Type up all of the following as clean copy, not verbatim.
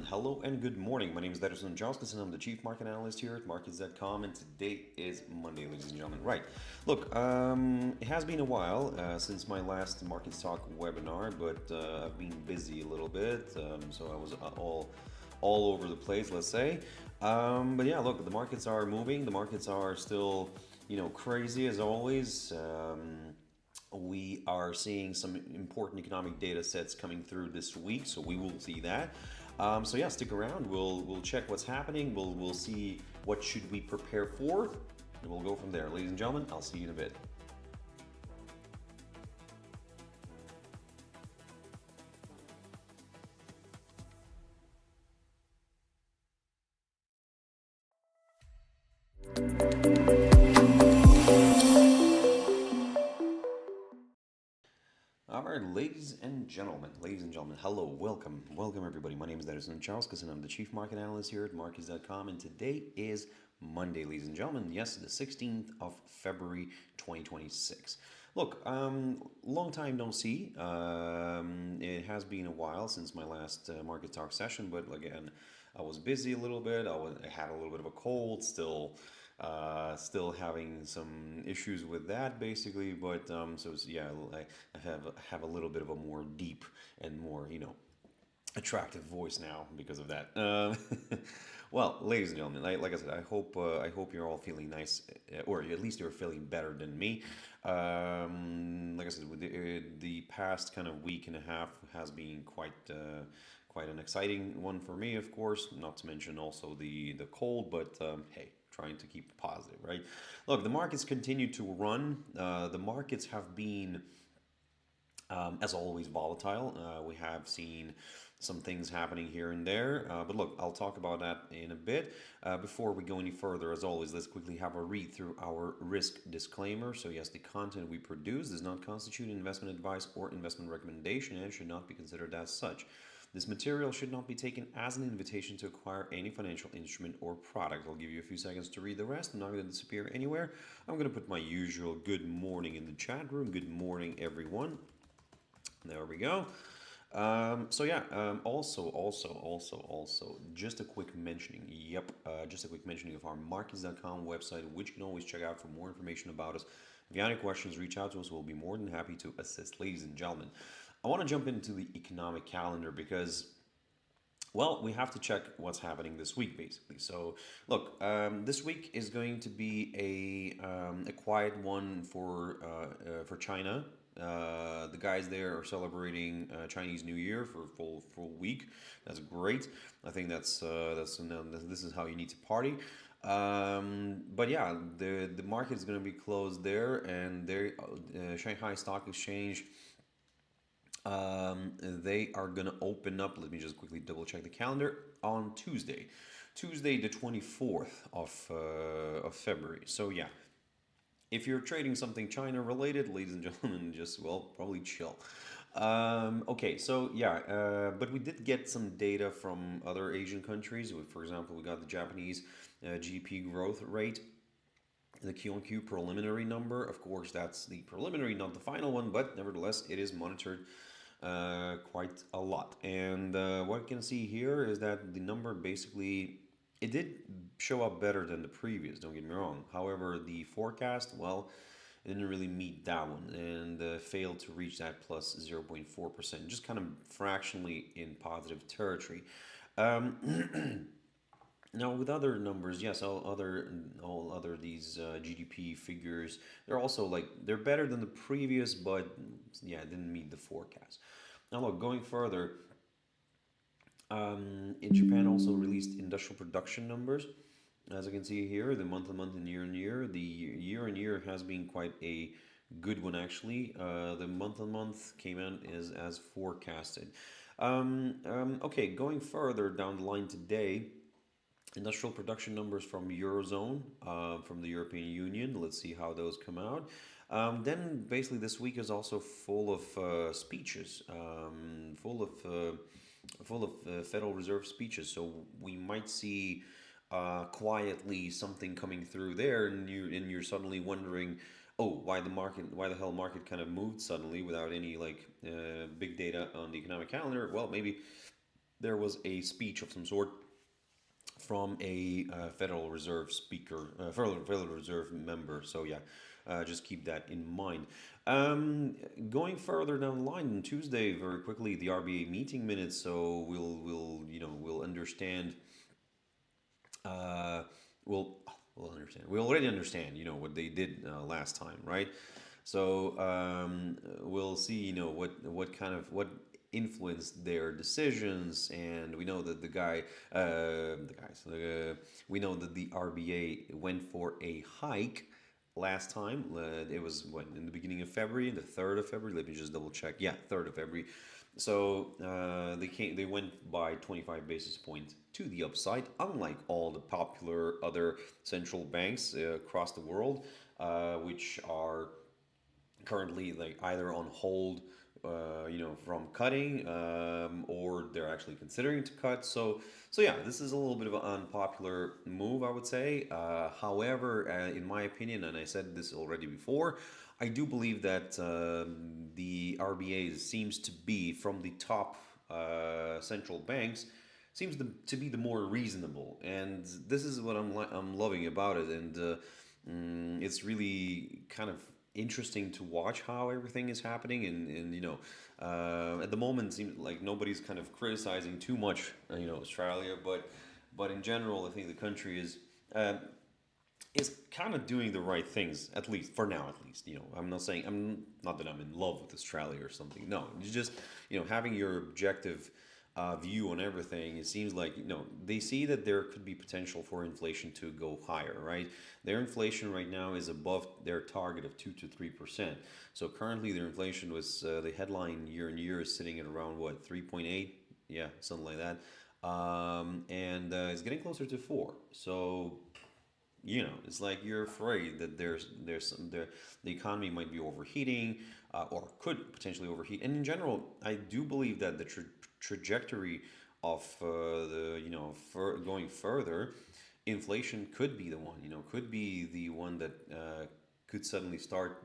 Hello and good morning. My name is Darius Anucauskas and I'm the Chief Market Analyst here at Markets.com, and today is Monday, ladies and gentlemen. Right. Look, it has been a while since my last Markets Talk webinar, but I've been busy a little bit, so I was all over the place, let's say. But yeah, look, the markets are moving. The markets are still, crazy as always. We are seeing some important economic data sets coming through this week, so we will see that. So yeah, stick around. We'll check what's happening. We'll see what should we prepare for, and we'll go from there. Ladies and gentlemen, I'll see you in a bit. All right, ladies and gentlemen, hello, welcome everybody. My name is Darius Anucauskas and I'm the Chief Market Analyst here at Markets.com, and today is Monday, ladies and gentlemen. Yes, the 16th of February, 2026. Look, long time no see. It has been a while since my last Market Talk session, but again, I was busy a little bit. I had a little bit of a cold, still having some issues with that basically, but yeah, I have a little bit of a more deep and more attractive voice now because of that. Well, ladies and gentlemen, like I said, I hope you're all feeling nice, or at least you're feeling better than me. Like I said, with the past kind of week and a half has been quite an exciting one for me, of course, not to mention also the cold, but hey, trying to keep positive, right? Look, the markets continue to run. The markets have been, as always, volatile. We have seen some things happening here and there, but look, I'll talk about that in a bit. Before we go any further, as always, let's quickly have a read through our risk disclaimer. So yes, the content we produce does not constitute investment advice or investment recommendation and should not be considered as such. This material should not be taken as an invitation to acquire any financial instrument or product. I'll give you a few seconds to read the rest. I'm not going to disappear anywhere. I'm going to put my usual good morning in the chat room. Good morning, everyone. There we go. So yeah, also, just a quick mentioning. Yep, just a quick mentioning of our Markets.com website, which you can always check out for more information about us. If you have any questions, reach out to us. We'll be more than happy to assist, ladies and gentlemen. I want to jump into the economic calendar because, well, we have to check what's happening this week, basically. So, look, this week is going to be a quiet one for China. The guys there are celebrating Chinese New Year for a full week. That's great. I think this is how you need to party. But yeah, the market is going to be closed there, and Shanghai Stock Exchange. They are going to open up. Let me just quickly double check the calendar on Tuesday, the 24th of February. So yeah, if you're trading something China related, ladies and gentlemen, just, well, probably chill. Okay, so yeah, but we did get some data from other Asian countries. For example, we got the Japanese GDP growth rate, the Q-on-Q preliminary number. Of course, that's the preliminary, not the final one, but nevertheless, it is monitored quite a lot. And what you can see here is that the number basically, it did show up better than the previous, don't get me wrong. However, the forecast, well, it didn't really meet that one and failed to reach that plus 0.4%, just kind of fractionally in positive territory. Now, with other numbers, yes, all other these GDP figures, they're also they're better than the previous, but yeah, it didn't meet the forecast. Now, look, going further, in Japan also released industrial production numbers. As you can see here, the month-on-month and year-on-year. The year-on-year has been quite a good one, actually. The month-on-month came in as forecasted. Okay, going further down the line today, industrial production numbers from Eurozone, from the European Union. Let's see how those come out. Then basically this week is also full of speeches, full of Federal Reserve speeches. So we might see quietly something coming through there, and you're suddenly wondering, oh, why the hell market kind of moved suddenly without any big data on the economic calendar. Well, there was a speech of some sort from a Federal Reserve speaker, Federal Reserve member. So yeah, just keep that in mind. Going further down the line on Tuesday, very quickly, the RBA meeting minutes. So we'll understand. Uh, we'll we'll understand. We already understand. What they did last time, right? So we'll see. What kind of what influenced their decisions, and we know that we know that the RBA went for a hike last time. It was when in the beginning of February, the 3rd of February. Let me just double check. Yeah, 3rd of February. So they went by 25 basis points to the upside, unlike all the popular other central banks across the world, which are currently like either on hold, from cutting, or they're actually considering to cut. So yeah, this is a little bit of an unpopular move, I would say. However, in my opinion, and I said this already before, I do believe that the RBA seems to be from the top central banks seems to be the more reasonable, and this is what I'm loving about it, and it's really kind of interesting to watch how everything is happening, and at the moment it seems like nobody's kind of criticizing too much Australia, but in general I think the country is kind of doing the right things, at least for now. At least, I'm not that I'm in love with Australia or something. No, it's just having your objective view on everything. It seems like they see that there could be potential for inflation to go higher. Right, their inflation right now is above their target of 2 to 3%. So currently, their inflation was the headline year on year is sitting at around what 3.8, yeah, something like that, and it's getting closer to 4. So it's like you're afraid that the economy might be overheating, or could potentially overheat. And in general, I do believe that the trajectory of going further, inflation could be the one. Could be the one that could suddenly start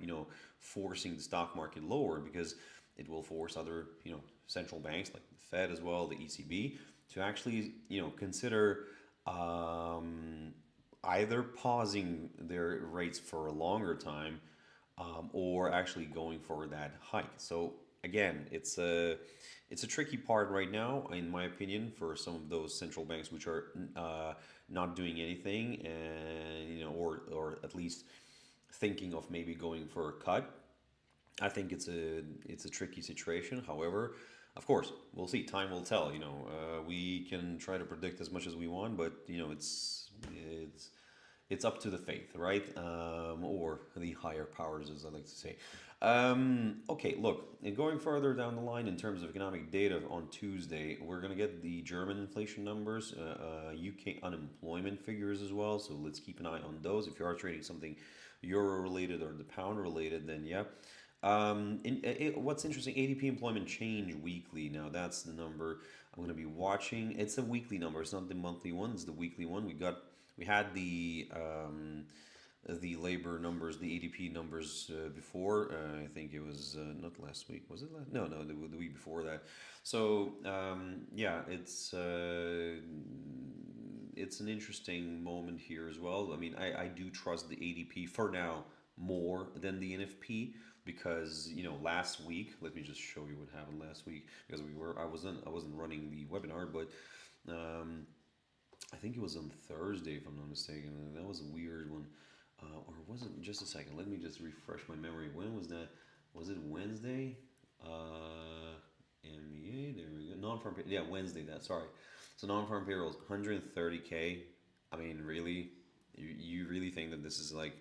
forcing the stock market lower, because it will force other central banks like the Fed as well, the ECB, to actually consider. Either pausing their rates for a longer time, or actually going for that hike. So again, it's a tricky part right now, in my opinion, for some of those central banks which are not doing anything, and or at least thinking of maybe going for a cut. I think it's a tricky situation. However, of course, we'll see. Time will tell. We can try to predict as much as we want, but it's up to the faith, right? Or the higher powers, as I like to say. Okay, look, and going further down the line in terms of economic data on Tuesday, we're going to get the German inflation numbers, UK unemployment figures as well. So let's keep an eye on those. If you are trading something euro related or the pound related, then yeah. What's interesting, ADP employment change weekly. Now that's the number I'm going to be watching. It's a weekly number. It's not the monthly one. It's the weekly one. We had the labor numbers, the ADP numbers before. I think it was not last week. Was it last? No, the week before that. So yeah, it's an interesting moment here as well. I mean, I do trust the ADP for now more than the NFP, because last week, let me just show you what happened last week, because I wasn't running the webinar, but I think it was on Thursday, if I'm not mistaken. That was a weird one. Or was it, just a second, let me just refresh my memory. When was that? Was it Wednesday? MBA, there we go. Non-farm, yeah, Wednesday, sorry. So non-farm payrolls, 130K. I mean, really? You really think that this is like,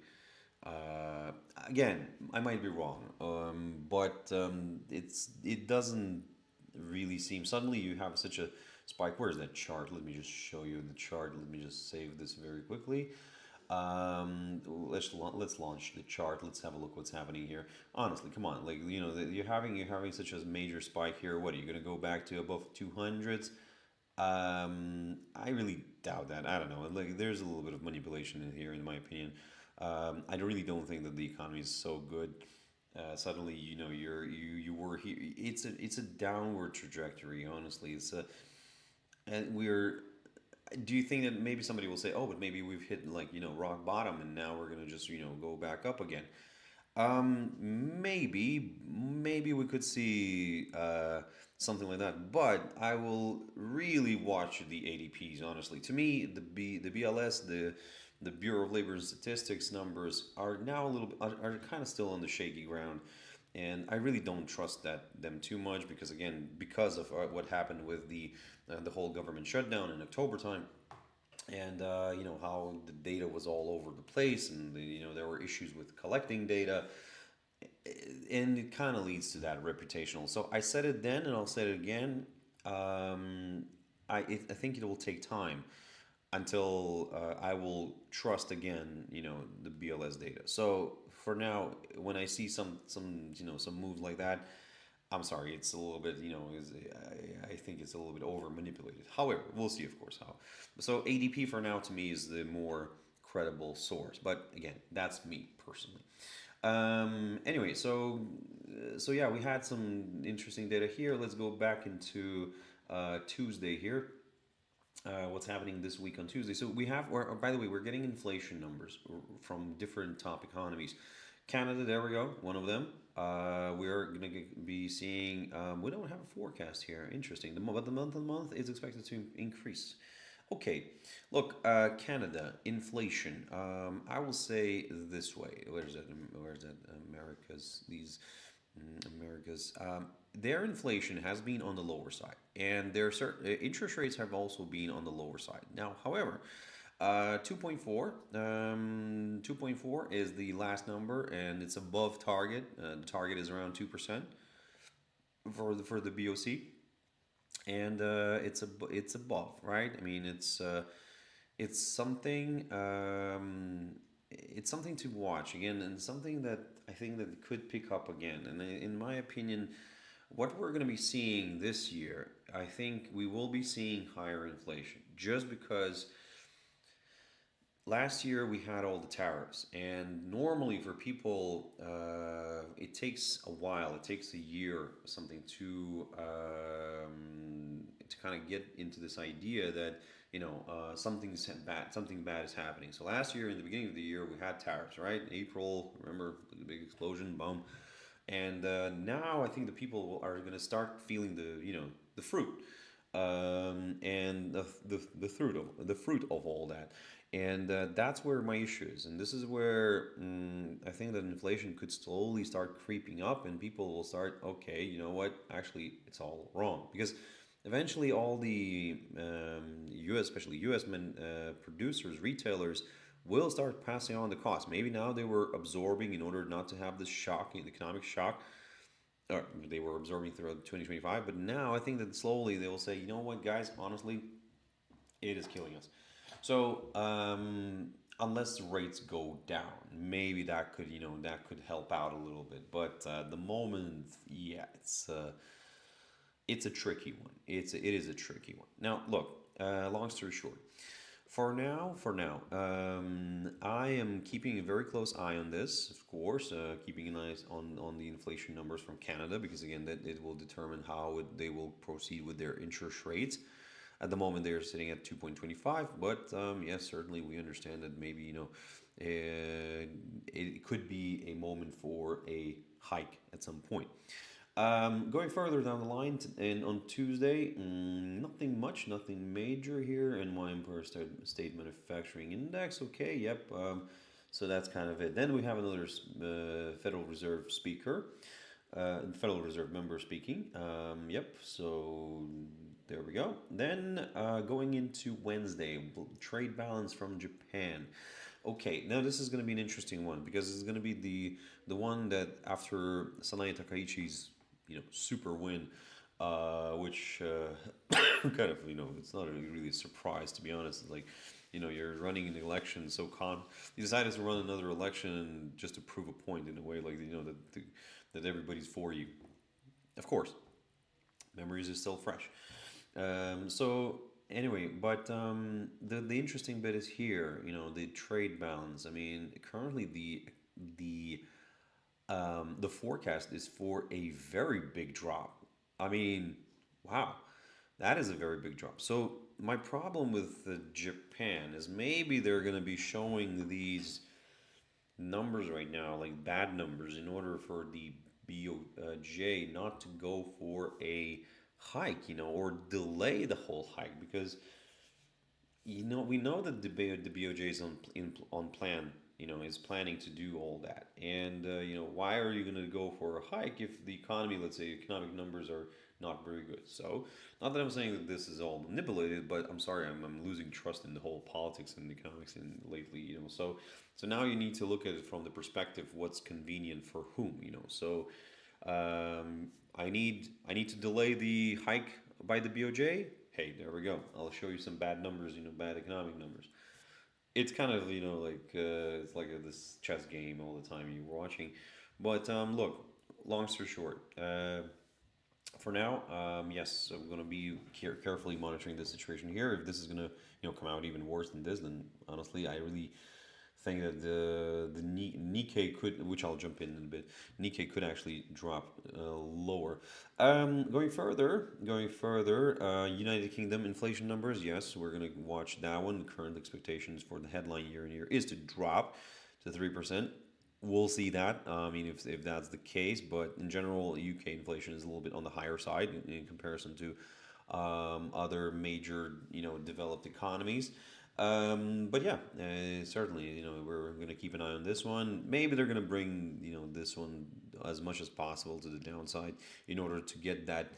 again, I might be wrong, but it doesn't really seem, suddenly you have such a spike. Where's that chart? Let me just show you the chart. Let me just save this very quickly. Let's launch the chart. Let's have a look what's happening here. Honestly, come on, like you're having such a major spike here. What are you going to go back to above 200s? I really doubt that. I don't know. Like, there's a little bit of manipulation in here, in my opinion. I really don't think that the economy is so good. Suddenly, you were here. It's a downward trajectory. Honestly, And we're do you think that maybe somebody will say, "Oh, but maybe we've hit like rock bottom, and now we're gonna just go back up again"? Maybe we could see something like that, but I will really watch the ADPs. Honestly, to me, the BLS, the Bureau of Labor and Statistics numbers are now a little bit are kind of still on the shaky ground, and I really don't trust them too much because again, because of what happened with the whole government shutdown in October time, and how the data was all over the place, and there were issues with collecting data, and it kind of leads to that reputational. So I said it then, and I'll say it again. Um, I think it will take time until I will trust again, the BLS data. So for now, when I see some moves like that, I'm sorry, it's a little bit, I think it's a little bit over manipulated. However, we'll see, of course, how. So ADP for now to me is the more credible source. But again, that's me personally. Anyway, so yeah, we had some interesting data here. Let's go back into Tuesday here. What's happening this week on Tuesday? So we have, or by the way, we're getting inflation numbers from different top economies. Canada, there we go, one of them. We're going to be seeing, we don't have a forecast here. Interesting. But the month on month is expected to increase. Okay, look, Canada, inflation. I will say this way. Where's that? Where's that? America's. Their inflation has been on the lower side, and their interest rates have also been on the lower side. Now, however, 2.4. 2.4 is the last number, and it's above target. The target is around 2% for the BOC, and it's above, right? I mean, it's something it's something to watch again, and something that I think that could pick up again. And in my opinion, what we're going to be seeing this year, I think we will be seeing higher inflation just because last year we had all the tariffs, and normally for people, it takes a while. It takes a year, something to kind of get into this idea that something bad is happening. So last year, in the beginning of the year, we had tariffs, right? April, remember the big explosion, boom, and now I think the people are going to start feeling the fruit, and the fruit of all that, and that's where my issue is, and this is where I think that inflation could slowly start creeping up, and people will start, okay, you know what, actually it's all wrong, because eventually all the U.S., especially U.S. producers, retailers, will start passing on the cost. Maybe now they were absorbing in order not to have this shock, the economic shock, they were absorbing throughout 2025. But now I think that slowly they will say, you know what, guys, honestly, it is killing us. So unless the rates go down, maybe that could help out a little bit. But the moment, yeah, it's a tricky one. It is a tricky one. Now, look. Long story short, for now, I am keeping a very close eye on this. Of course, keeping an eye on the inflation numbers from Canada, because again, that it will determine how they will proceed with their interest rates. At the moment, they're sitting at 2.25, but yes, certainly we understand that maybe it could be a moment for a hike at some point. Going further down the line, and on Tuesday, nothing much, nothing major here. NY Empire State Manufacturing Index, okay, yep. So that's kind of it. Then we have another Federal Reserve speaker, Federal Reserve member speaking. Yep, so there we go. Then going into Wednesday, trade balance from Japan. Okay, now this is going to be an interesting one, because it's going to be the one that after Sanae Takaichi's super win, which kind of it's not really a surprise, to be honest. It's like you're running an election, so you decided to run another election just to prove a point in a way, like that everybody's for you. Of course, memories are still fresh. So anyway, but the interesting bit is here, the trade balance. I mean, currently the forecast is for a very big drop. I mean, wow. That is a very big drop. So my problem with Japan is maybe they're going to be showing these numbers right now, like bad numbers, in order for the BOJ not to go for a hike, or delay the whole hike, because we know that the BOJ is on plan, is planning to do all that. And why are you going to go for a hike if the economy, let's say, economic numbers are not very good? So, not that I'm saying that this is all manipulated, but I'm sorry, I'm losing trust in the whole politics and economics in lately, so now you need to look at it from the perspective what's convenient for whom, So, I need to delay the hike by the BOJ. Hey, there we go. I'll show you some bad numbers, bad economic numbers. It's kind of like it's like this chess game all the time you're watching. But look, long story short, for now, yes, I'm going to be carefully monitoring the situation here. If this is going to come out even worse than this, then honestly, I really think that the Nikkei could, which I'll jump in a bit, Nikkei could actually drop lower. Going further, United Kingdom inflation numbers. Yes, we're gonna watch that one. Current expectations for the headline year on year is to drop to 3%. We'll see that. I mean, if that's the case, but in general, UK inflation is a little bit on the higher side in comparison to other major, developed economies. But yeah, certainly, we're going to keep an eye on this one. Maybe they're going to bring, this one as much as possible to the downside in order to get that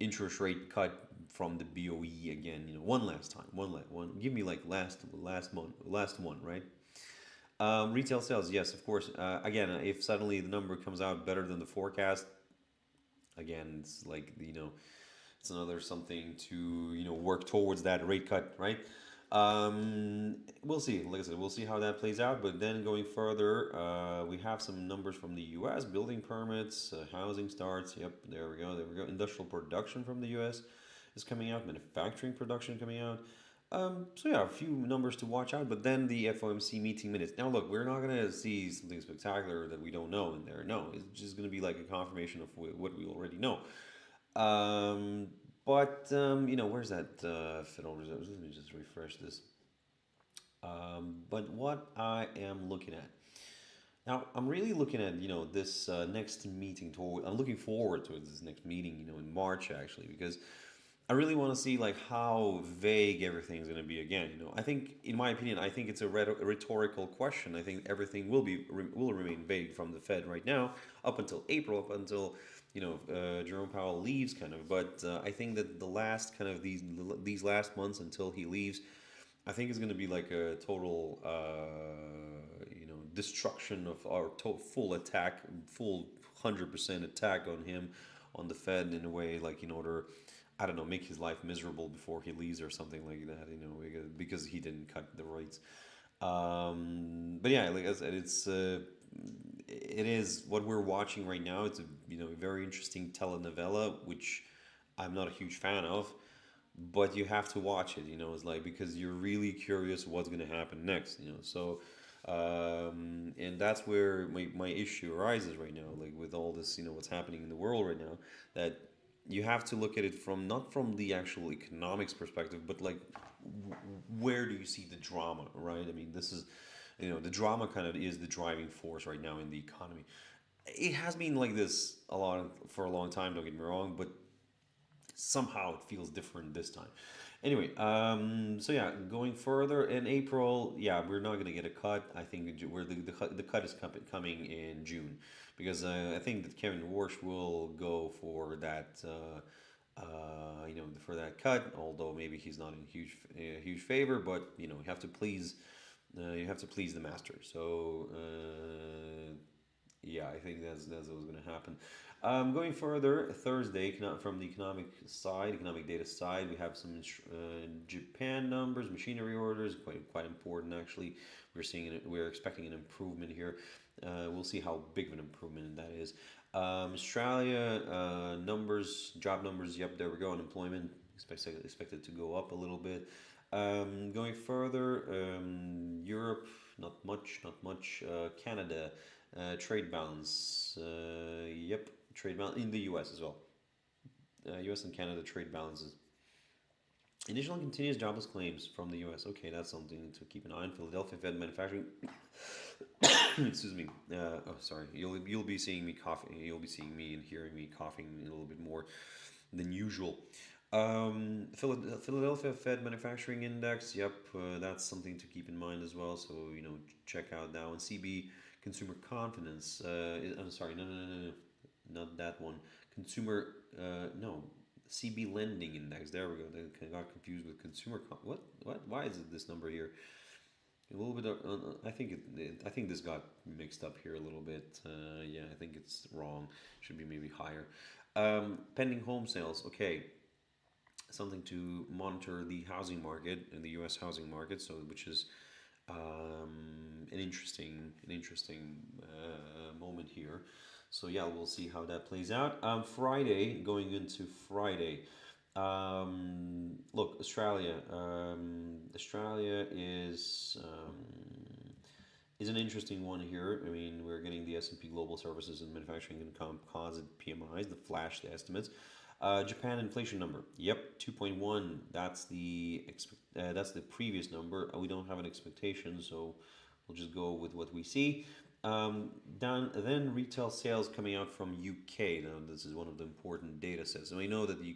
interest rate cut from the BOE again, one last time, one. Give me like last one, right? Retail sales, yes, of course. Again, if suddenly the number comes out better than the forecast, again, it's like, it's another something to work towards that rate cut, right? We'll see. Like I said, we'll see how that plays out. But then going further, we have some numbers from the U.S. building permits, housing starts. Yep, there we go. There we go. Industrial production from the U.S. is coming out. Manufacturing production coming out. So yeah, a few numbers to watch out. But then the FOMC meeting minutes. Now look, we're not gonna see something spectacular that we don't know in there. No, it's just gonna be like a confirmation of what we already know. Um, but where's that Federal Reserve? Let me just refresh this. But what I am looking at now, I'm really looking at this next meeting. I'm looking forward to this next meeting, in March actually, because I really want to see like how vague everything's going to be again. I think, in my opinion, I think it's a rhetorical question. I think everything will remain vague from the Fed right now up until April, up until Jerome Powell leaves, kind of. But I think that the last kind of these last months until he leaves, I think it's going to be like a total destruction of our full attack, full 100% attack on him, on the Fed, in a way, like in order, I don't know, make his life miserable before he leaves or something like that, because he didn't cut the rates. But yeah, like I said, it is what we're watching right now. It's a very interesting telenovela, which I'm not a huge fan of, but you have to watch it. It's like, because you're really curious what's going to happen next. So and that's where my issue arises right now, like with all this, what's happening in the world right now, that you have to look at it from, not from the actual economics perspective, but like where do you see the drama, right? I mean, this is, the drama kind of is the driving force right now in the economy. It has been like this for a long time, don't get me wrong, but somehow it feels different this time. Anyway, so yeah, going further in April, yeah, we're not gonna get a cut. I think where the cut is coming in June, because I think that Kevin Warsh will go for that. For that cut, although maybe he's not in huge favor, but you have to please the master. So yeah, I think that's what's going to happen. Going further, Thursday, from the economic data side, we have some Japan numbers, machinery orders, quite important actually. We're expecting an improvement here. We'll see how big of an improvement that is. Australia numbers, job numbers. Yep, there we go. Unemployment expected to go up a little bit. Going further, Europe, not much. Canada, trade balance. Yep, trade balance in the U.S. as well. U.S. and Canada trade balances. Initial continuous jobless claims from the U.S. Okay, that's something to keep an eye on. Philadelphia Fed manufacturing. Excuse me. Sorry. You'll be seeing me coughing. You'll be seeing me and hearing me coughing a little bit more than usual. Philadelphia Fed Manufacturing Index. Yep, that's something to keep in mind as well. So check out that one. CB Consumer Confidence. I'm sorry. No, not that one. Consumer. No. CB Lending Index. There we go. They got confused with consumer. What? Why is it this number here? A little bit. I think this got mixed up here a little bit. Yeah, I think it's wrong. Should be maybe higher. Pending home sales. Okay, something to monitor the housing market in the U.S. housing market. So, which is an interesting moment here. So yeah, we'll see how that plays out. Friday, going into Friday. Look, Australia. Australia is an interesting one here. I mean, we're getting the S&P Global Services and Manufacturing and Composite PMIs, the flash estimates. Japan inflation number. Yep, 2.1. That's the previous number. We don't have an expectation, so we'll just go with what we see. Then retail sales coming out from UK. Now this is one of the important data sets, and we know that the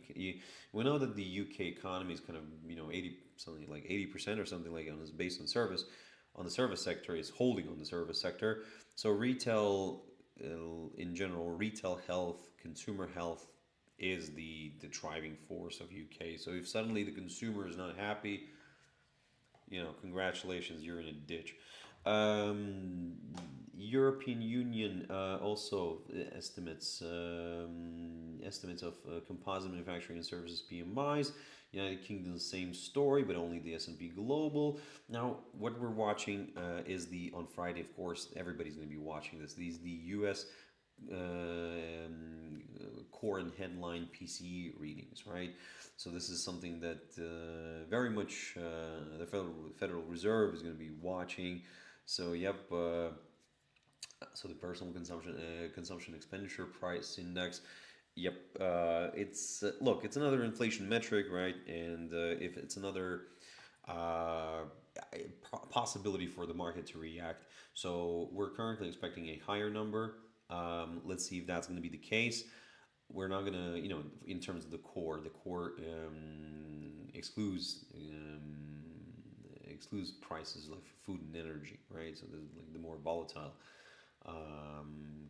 UK economy is kind of 80% or something like on is based on the service sector is holding on the service sector. So retail in general, retail health, consumer health is the driving force of UK. So if suddenly the consumer is not happy, congratulations, you're in a ditch. European Union also estimates of composite manufacturing and services PMIs. United Kingdom, same story, but only the S&P Global. Now, what we're watching is on Friday, of course, everybody's going to be watching this. The U.S. Core and headline PCE readings, right? So this is something that very much the Federal Reserve is going to be watching. So yep. So the personal consumption expenditure price index. Yep, it's another inflation metric, right? And if it's another possibility for the market to react. So we're currently expecting a higher number. Let's see if that's going to be the case. We're not going to, in terms of the core excludes prices like food and energy, right? So there's like the more volatile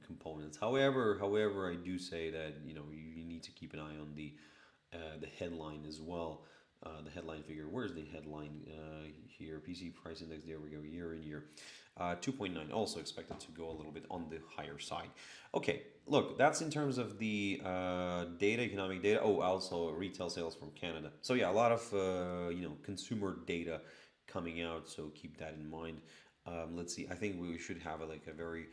components. However, I do say that you need to keep an eye on the headline as well. The headline figure. Where's the headline here? PC price index. There we go. Year in year. 2.9. Also expected to go a little bit on the higher side. Okay. Look, that's in terms of the economic data. Oh, also retail sales from Canada. So yeah, a lot of consumer data coming out. So keep that in mind. Let's see. I think we should have a very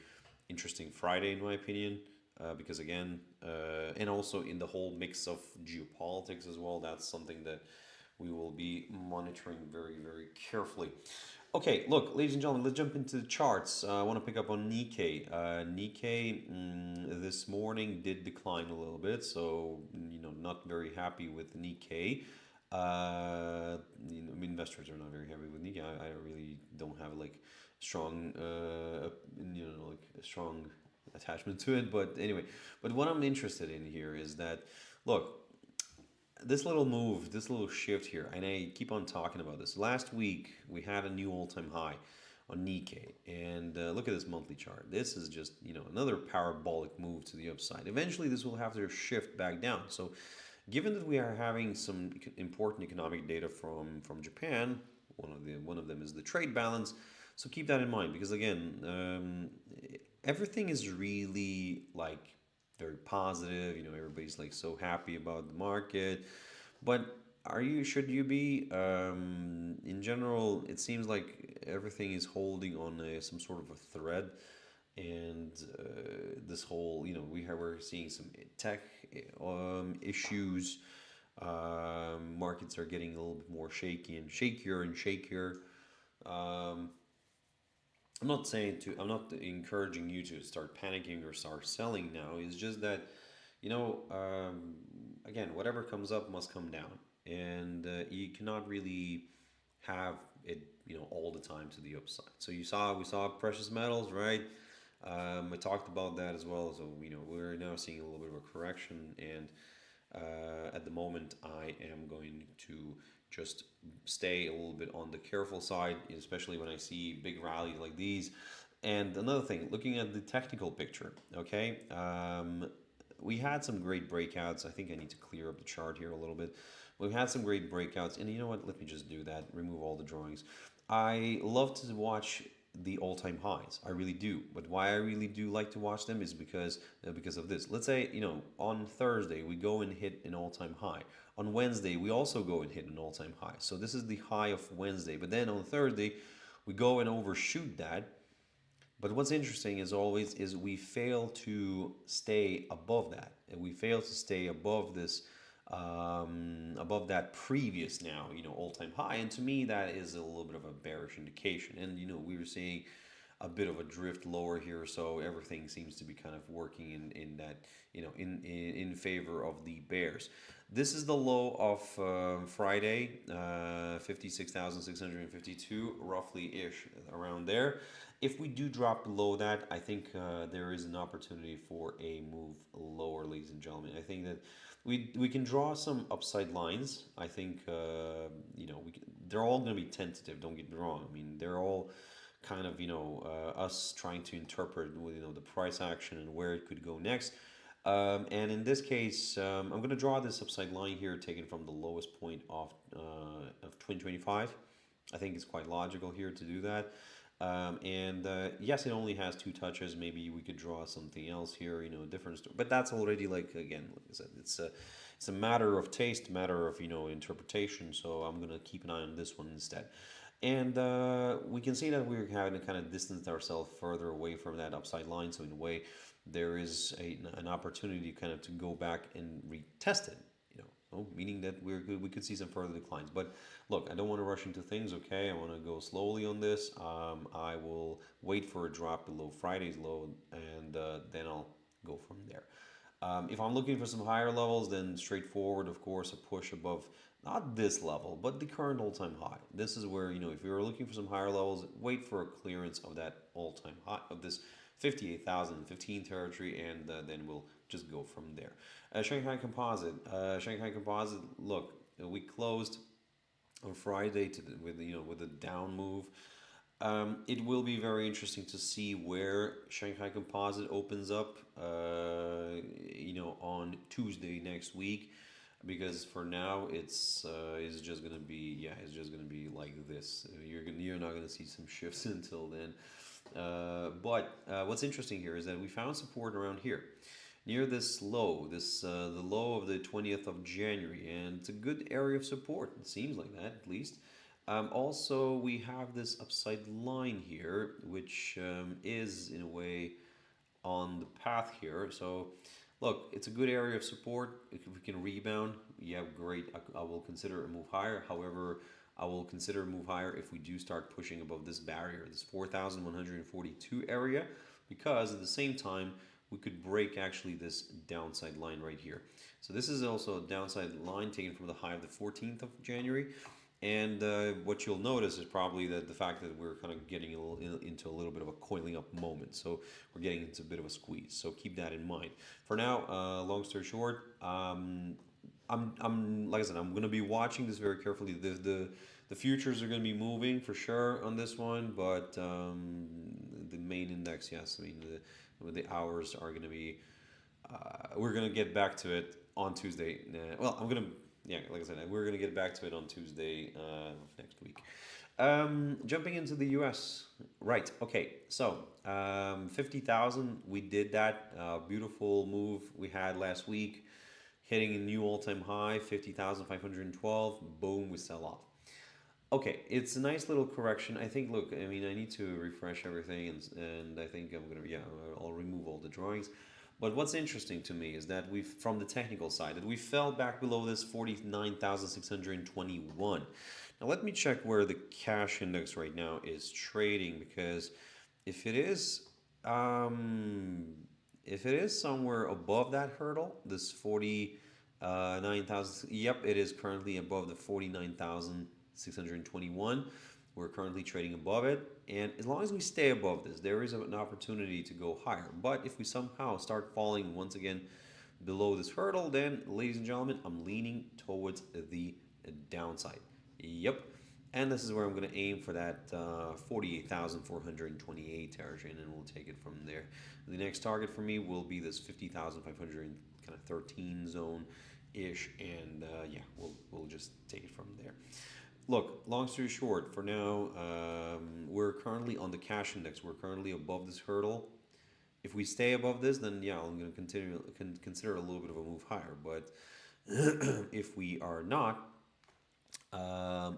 interesting Friday, in my opinion, because again, and also in the whole mix of geopolitics as well. That's something that we will be monitoring very, very carefully. Okay, look, ladies and gentlemen, let's jump into the charts. I want to pick up on Nikkei. Nikkei this morning did decline a little bit, so not very happy with Nikkei. Investors are not very happy with Nikkei. I really don't have strong, a strong attachment to it. But anyway, what I'm interested in here is that, look, this little move, this little shift here, and I keep on talking about this. Last week, we had a new all-time high on Nikkei. And look at this monthly chart. This is just, another parabolic move to the upside. Eventually, this will have to shift back down. So given that we are having some important economic data from Japan, one of them is the trade balance. So keep that in mind, because again, everything is really very positive. Everybody's so happy about the market, but should you be? In general, it seems like everything is holding on some sort of a thread, and this whole, we're seeing some tech issues. Markets are getting a little bit more shaky and shakier and shakier. I'm not encouraging you to start panicking or start selling now. It's just that, again, whatever comes up must come down. and you cannot really have it, all the time to the upside. So we saw precious metals, right? I talked about that as well. So we're now seeing a little bit of a correction, and at the moment, I am going to just stay a little bit on the careful side, especially when I see big rallies like these. And another thing, looking at the technical picture, okay, we had some great breakouts. I think I need to clear up the chart here a little bit. We've had some great breakouts, and you know what? Let me just do that. Remove all the drawings. I love to watch the all-time highs. I really do. But why I really do like to watch them is because of this. Let's say on Thursday we go and hit an all-time high. On Wednesday we also go and hit an all-time high. So this is the high of Wednesday. But then on Thursday we go and overshoot that. But what's interesting is always is we fail to stay above that, and we fail to stay above this, above that previous now, all-time high. And to me, that is a little bit of a bearish indication. And we were seeing a bit of a drift lower here, so everything seems to be kind of working in that, in favor of the bears. This is the low of Friday, 56,652, roughly ish around there. If we do drop below that, I think there is an opportunity for a move lower, ladies and gentlemen. I think that we can draw some upside lines. I think they're all going to be tentative. Don't get me wrong. I mean, they're all kind of us trying to interpret the price action and where it could go next. And in this case, I'm going to draw this upside line here, taken from the lowest point of 2025. I think it's quite logical here to do that. Yes, it only has two touches. Maybe we could draw something else here, a different story. But that's already like I said, it's a matter of taste, matter of interpretation. So I'm gonna keep an eye on this one instead. And we can see that we're having to kind of distance ourselves further away from that upside line. So in a way, there is an opportunity kind of to go back and retest it. Meaning that we could see some further declines. But look, I don't want to rush into things, okay? I want to go slowly on this. I will wait for a drop below Friday's low, and then I'll go from there. If I'm looking for some higher levels, then straightforward, of course, a push above, not this level, but the current all-time high. This is where, if you're looking for some higher levels, wait for a clearance of that all-time high, of this 58,015 territory, and then we'll just go from there. Shanghai Composite. Look, we closed on Friday with a down move. It will be very interesting to see where Shanghai Composite opens up, on Tuesday next week, because for now it's just gonna be like this. You're not gonna see some shifts until then. But what's interesting here is that we found support around here, near this low, the low of the 20th of January, and it's a good area of support. It seems like that, at least. Also, we have this upside line here, which is in a way on the path here. So, look, it's a good area of support. If we can rebound, yeah, great. I will consider a move higher. However, I will consider a move higher if we do start pushing above this barrier, this 4,142 area, because at the same time, we could break actually this downside line right here. So this is also a downside line taken from the high of the 14th of January. And what you'll notice is probably that the fact that we're kind of getting into a little bit of a coiling up moment. So we're getting into a bit of a squeeze. So keep that in mind. For now, long story short, I'm like I said, I'm going to be watching this very carefully. The futures are going to be moving for sure on this one, but the main index, yes, I mean the hours are going to be. We're going to get back to it on Tuesday. Well, I'm going to. Yeah, like I said, we're going to get back to it on Tuesday of next week. Jumping into the US. Right, okay. So, 50,000, we did that. Beautiful move we had last week. Hitting a new all-time high, 50,512. Boom, we sell off. Okay, it's a nice little correction. I think, look, I mean, I need to refresh everything, and I think I'm going to, I'll remove all the drawings. But what's interesting to me is that from the technical side, that we fell back below this 49,621. Now let me check where the cash index right now is trading, because if it is somewhere above that hurdle, this 49,000, 9,000. Yep, it is currently above the 49,621. We're currently trading above it, and as long as we stay above this, there is an opportunity to go higher. But if we somehow start falling once again below this hurdle, then, ladies and gentlemen, I'm leaning towards the downside. Yep. And this is where I'm going to aim for that 48,428 territory, and we'll take it from there. The next target for me will be this 50,513 zone ish, and yeah, we'll just take it from there. Look, long story short, for now, we're currently on the cash index. We're currently above this hurdle. If we stay above this, then yeah, I'm going to consider a little bit of a move higher. But if we are not,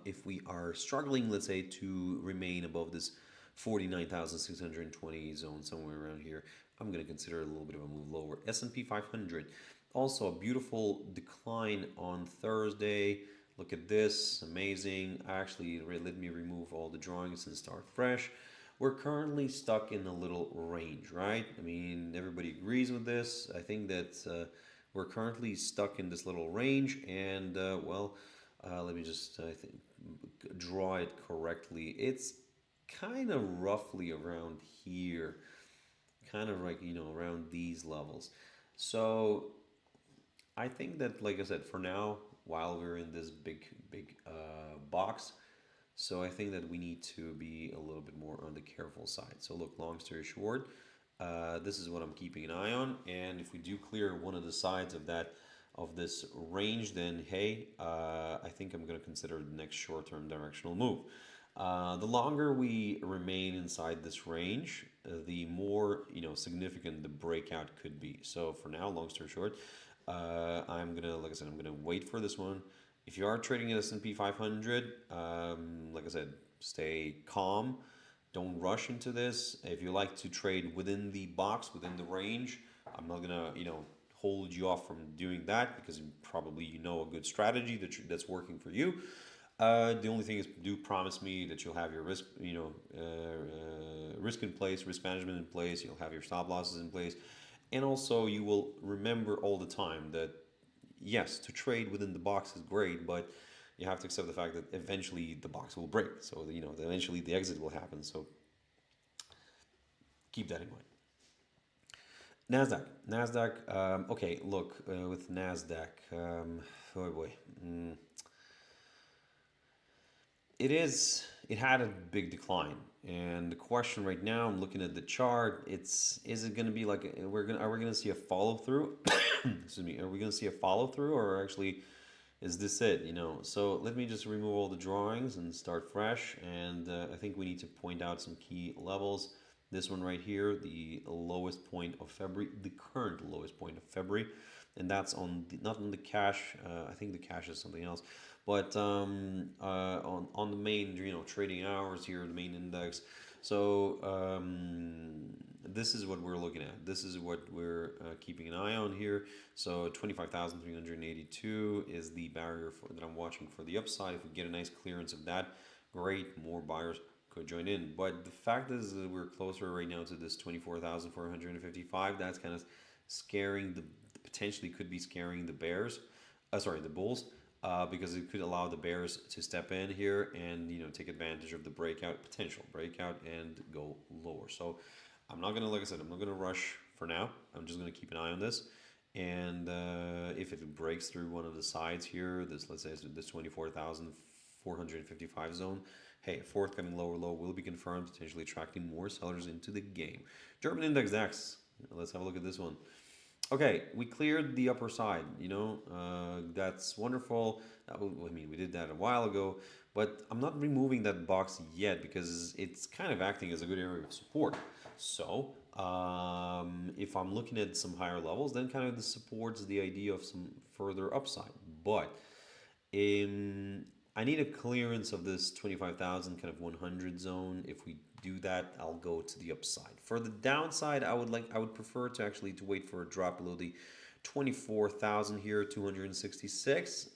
if we are struggling, let's say, to remain above this 49,620 zone, somewhere around here, I'm going to consider a little bit of a move lower. S&P 500, also a beautiful decline on Thursday. Look at this, amazing. Actually, let me remove all the drawings and start fresh. We're currently stuck in a little range, right? I mean, everybody agrees with this. I think that we're currently stuck in this little range, and well, let me just draw it correctly. It's kind of roughly around here, kind of like, around these levels. So I think that, like I said, for now, while we're in this big box, so I think that we need to be a little bit more on the careful side. So look, long story short, this is what I'm keeping an eye on, and if we do clear one of the sides of this range, then hey, I think I'm going to consider the next short-term directional move. The longer we remain inside this range, the more significant the breakout could be. So for now, long story short, I'm gonna, like I said, I'm gonna wait for this one. If you are trading at S&P 500, like I said, stay calm. Don't rush into this. If you like to trade within the box, within the range, I'm not gonna, hold you off from doing that, because probably a good strategy that's working for you. The only thing is, do promise me that you'll have your risk, risk in place, risk management in place. You'll have your stop losses in place, and also you will remember all the time that yes, to trade within the box is great, but you have to accept the fact that eventually the box will break. So eventually the exit will happen. So keep that in mind. Nasdaq. Okay, look, with Nasdaq, oh boy. It had a big decline, and the question right now, I'm looking at the chart, is it going to be like, are we going to see a follow through? Excuse me, are we going to see a follow through, or actually is this it? So let me just remove all the drawings and start fresh, and I think we need to point out some key levels. This one right here, the lowest point of February, the current lowest point of February, and that's not on the cash. I think the cash is something else. But on the main trading hours here, the main index. So this is what we're looking at. This is what we're keeping an eye on here. So 25,382 is the barrier that I'm watching for the upside. If we get a nice clearance of that, great. More buyers could join in. But the fact is that we're closer right now to this 24,455. That's kind of scaring potentially could be scaring the bears. The bulls. Because it could allow the bears to step in here and take advantage of the potential breakout, and go lower. So I'm not gonna, like I said, I'm not gonna rush for now. I'm just gonna keep an eye on this, and if it breaks through one of the sides here, let's say this 24,455 zone, hey, forthcoming lower low will be confirmed, potentially attracting more sellers into the game. German index DAX. Let's have a look at this one. Okay, we cleared the upper side, that's wonderful. We did that a while ago, but I'm not removing that box yet because it's kind of acting as a good area of support. So if I'm looking at some higher levels, then kind of this supports the idea of some further upside. But I need a clearance of this 25,000 kind of 100 zone. If we do that, I'll go to the upside. For the downside, I would prefer to wait for a drop below the 24,000 here, 266.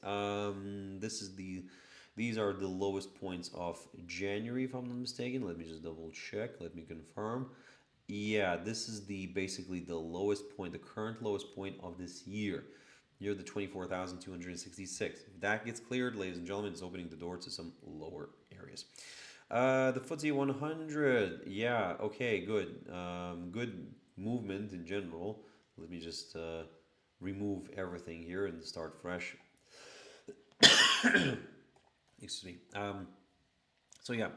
These are the lowest points of January, if I'm not mistaken. Let me just double check. Let me confirm. Yeah, this is basically the lowest point, the current lowest point of this year. near the 24,266. If that gets cleared, ladies and gentlemen, it's opening the door to some lower areas. The FTSE 100, yeah, okay, good. Good movement in general. Let me just remove everything here and start fresh. Excuse me. So yeah,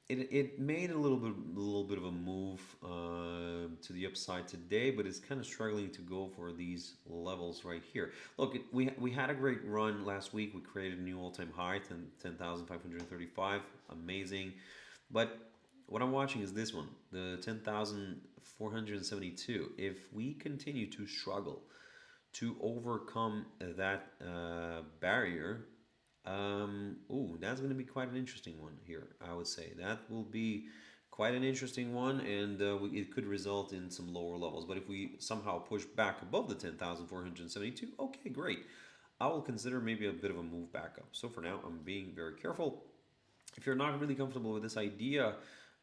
it made a little bit of a move to the upside today, but it's kind of struggling to go for these levels right here. Look, we had a great run last week. We created a new all-time high, 10,535. Amazing. But what I'm watching is this one, the 10,472. If we continue to struggle to overcome that barrier, that's going to be quite an interesting one here. I would say that will be quite an interesting one, and it could result in some lower levels. But if we somehow push back above the 10,472, okay, great. I will consider maybe a bit of a move back up. So for now, I'm being very careful. If you're not really comfortable with this idea,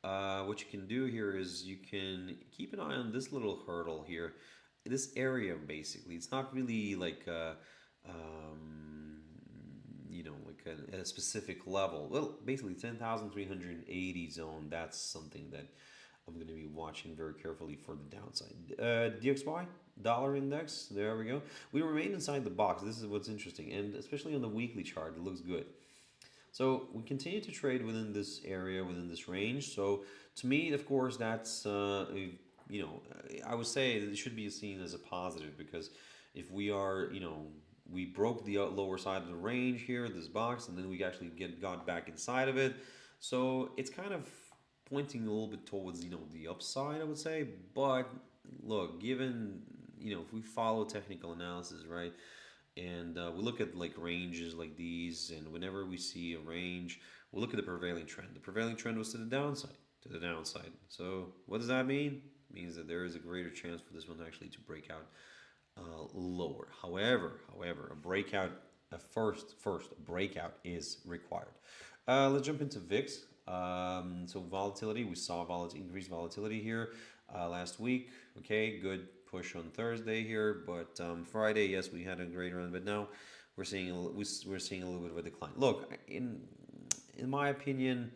what you can do here is you can keep an eye on this little hurdle here, this area basically. It's not really like like a specific level. Well, basically 10,380 zone. That's something that I'm going to be watching very carefully for the downside. DXY, dollar index. There we go. We remain inside the box. This is what's interesting, and especially on the weekly chart, it looks good. So we continue to trade within this area, within this range. So to me, of course, that's I would say it should be seen as a positive, because if we are, we broke the lower side of the range here, this box, and then we actually got back inside of it. So it's kind of pointing a little bit towards, the upside, I would say. But look, given, if we follow technical analysis, right, and we look at like ranges like these, and whenever we see a range, we look at the prevailing trend. The prevailing trend was to the downside, So what does that mean? It means that there is a greater chance for this one actually to break out lower. However, a first breakout is required. Let's jump into VIX. So volatility, we saw increased volatility here last week. Okay, good push on Thursday here, but Friday, yes, we had a great run, but now we're seeing a little bit of a decline. Look, in my opinion,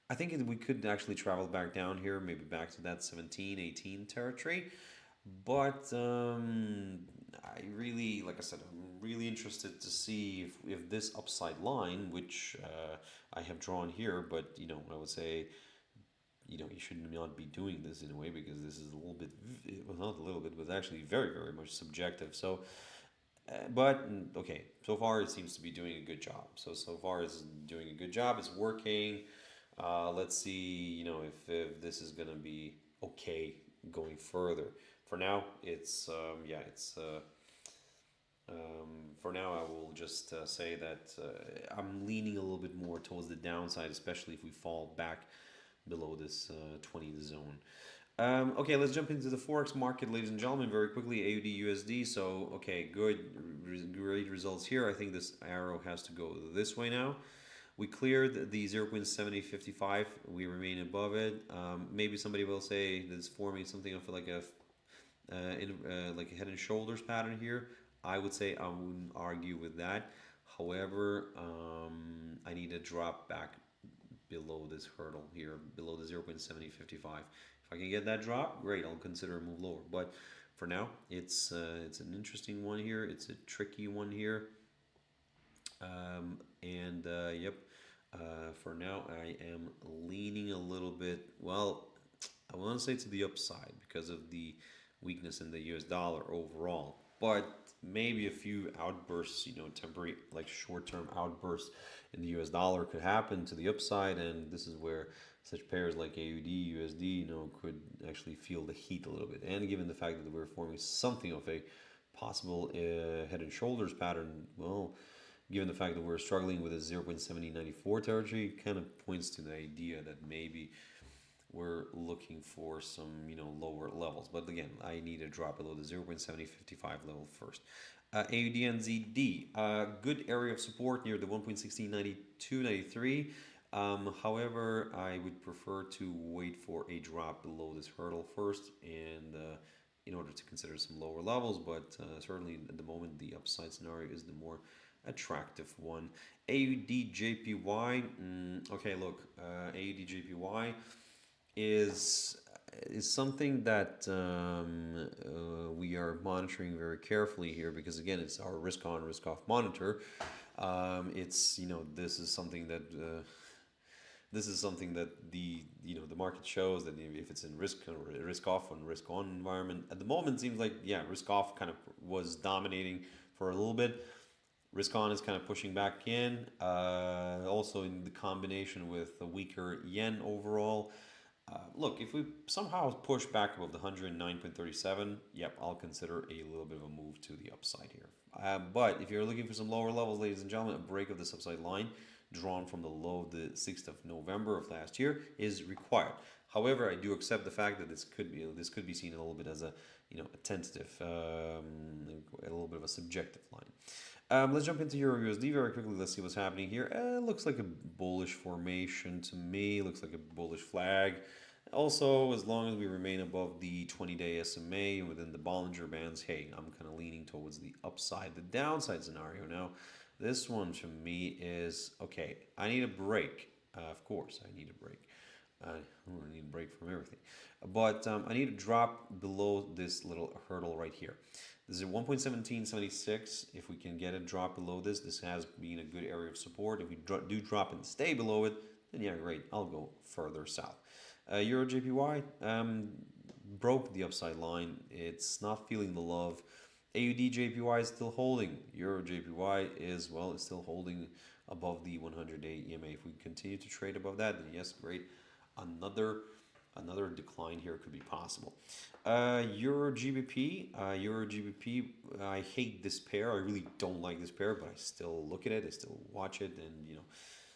I think we could actually travel back down here, maybe back to that 17, 18 territory. But I really, like I said, I'm really interested to see if this upside line, which I have drawn here, but I would say, you should not be doing this in a way, because this is a little bit, well, not a little bit, but actually very, very much subjective. So, but okay, so far it seems to be doing a good job. So far it's doing a good job. It's working. Let's see, if this is gonna be okay going further. For now, for now, I will just say that I'm leaning a little bit more towards the downside, especially if we fall back below this 20 zone. Okay, let's jump into the Forex market, ladies and gentlemen, very quickly. AUDUSD. So, okay, great results here. I think this arrow has to go this way now. We cleared the 0.7055. We remain above it. Maybe somebody will say that it's forming something of like a head and shoulders pattern here. I would say I wouldn't argue with that. However, I need to drop back below this hurdle here, below the 0.7055. If I can get that drop, great. I'll consider a move lower. But for now, it's an interesting one here. It's a tricky one here. Yep. For now, I am leaning a little bit. Well, I want to say to the upside because of the weakness in the US dollar overall, but maybe a few outbursts, temporary, like short-term outbursts in the US dollar could happen to the upside, and this is where such pairs like AUD, USD, could actually feel the heat a little bit. And given the fact that we're forming something of a possible head and shoulders pattern, well, given the fact that we're struggling with a 0.7094 territory, kind of points to the idea that maybe we're looking for some, lower levels. But again, I need to drop below the 0.7055 level first. AUDNZD, good area of support near the 1.169293. However, I would prefer to wait for a drop below this hurdle first and in order to consider some lower levels, but certainly at the moment the upside scenario is the more attractive one. AUDJPY, okay, look, AUDJPY is something that we are monitoring very carefully here, because again, it's our risk on, risk off monitor. It's, this is something that the market shows that if it's in risk or risk off and risk on environment. At the moment, it seems like, yeah, risk off kind of was dominating for a little bit. Risk on is kind of pushing back in, also in the combination with a weaker yen overall. Look, if we somehow push back above the 109.37, yep, I'll consider a little bit of a move to the upside here. But if you're looking for some lower levels, ladies and gentlemen, a break of this upside line drawn from the low the 6th of November of last year is required. However, I do accept the fact that this could be seen a little bit as a a tentative, a little bit of a subjective line. Let's jump into EURUSD very quickly. Let's see what's happening here. Looks like a bullish formation to me. Looks like a bullish flag. Also, as long as we remain above the 20-day SMA within the Bollinger Bands, hey, I'm kind of leaning towards the upside. The downside scenario now, this one to me is, okay, I need a break. Of course, I need a break. I need a break from everything. But I need to drop below this little hurdle right here. This is 1.1776. If we can get a drop below this, this has been a good area of support. If we do drop and stay below it, then yeah, great. I'll go further south. EUROJPY broke the upside line. It's not feeling the love. AUDJPY is still holding. EUROJPY is, well, it's still holding above the 100-day EMA. If we continue to trade above that, then yes, great. Another decline here could be possible. EURGBP, I hate this pair. I really don't like this pair, but I still look at it. I still watch it, and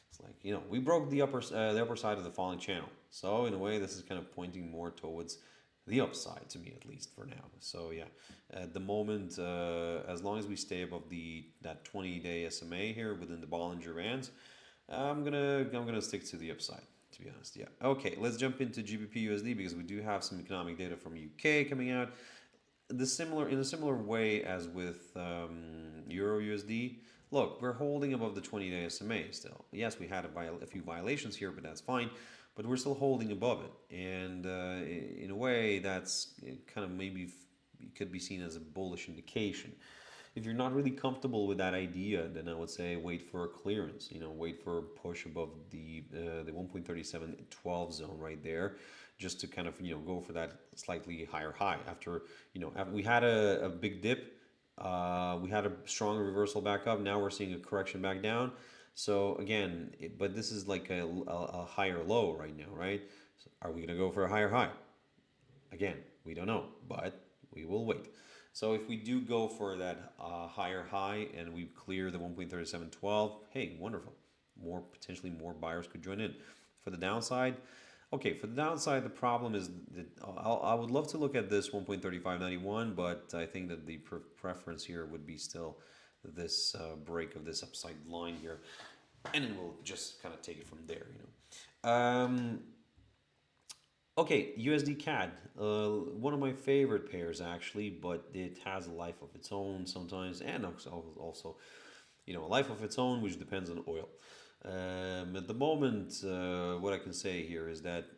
it's like, we broke the upper side of the falling channel. So in a way, this is kind of pointing more towards the upside to me, at least for now. So yeah, at the moment, as long as we stay above that 20-day SMA here within the Bollinger Bands, I'm gonna stick to the upside, to be honest. Yeah. Okay, let's jump into GBPUSD, because we do have some economic data from UK coming out. In a similar way as with EURUSD. Look, we're holding above the 20-day SMA still. Yes, we had a few violations here, but that's fine. But we're still holding above it, and in a way, that's kind of maybe could be seen as a bullish indication. If you're not really comfortable with that idea, then I would say wait for a clearance. Wait for a push above the 1.3712 zone right there, just to kind of go for that slightly higher high. After we had a big dip, we had a strong reversal back up. Now we're seeing a correction back down. So again, but this is like a higher low right now, right? So are we going to go for a higher high? Again, we don't know, but we will wait. So if we do go for that higher high and we clear the 1.3712, hey, wonderful. Potentially more buyers could join in. For the downside, okay, for the downside, the problem is that I would love to look at this 1.3591, but I think that the preference here would be still this break of this upside line here, and then we'll just kind of take it from there. Okay, USDCAD, one of my favorite pairs actually, but it has a life of its own sometimes, and also a life of its own, which depends on oil. At the moment, what I can say here is that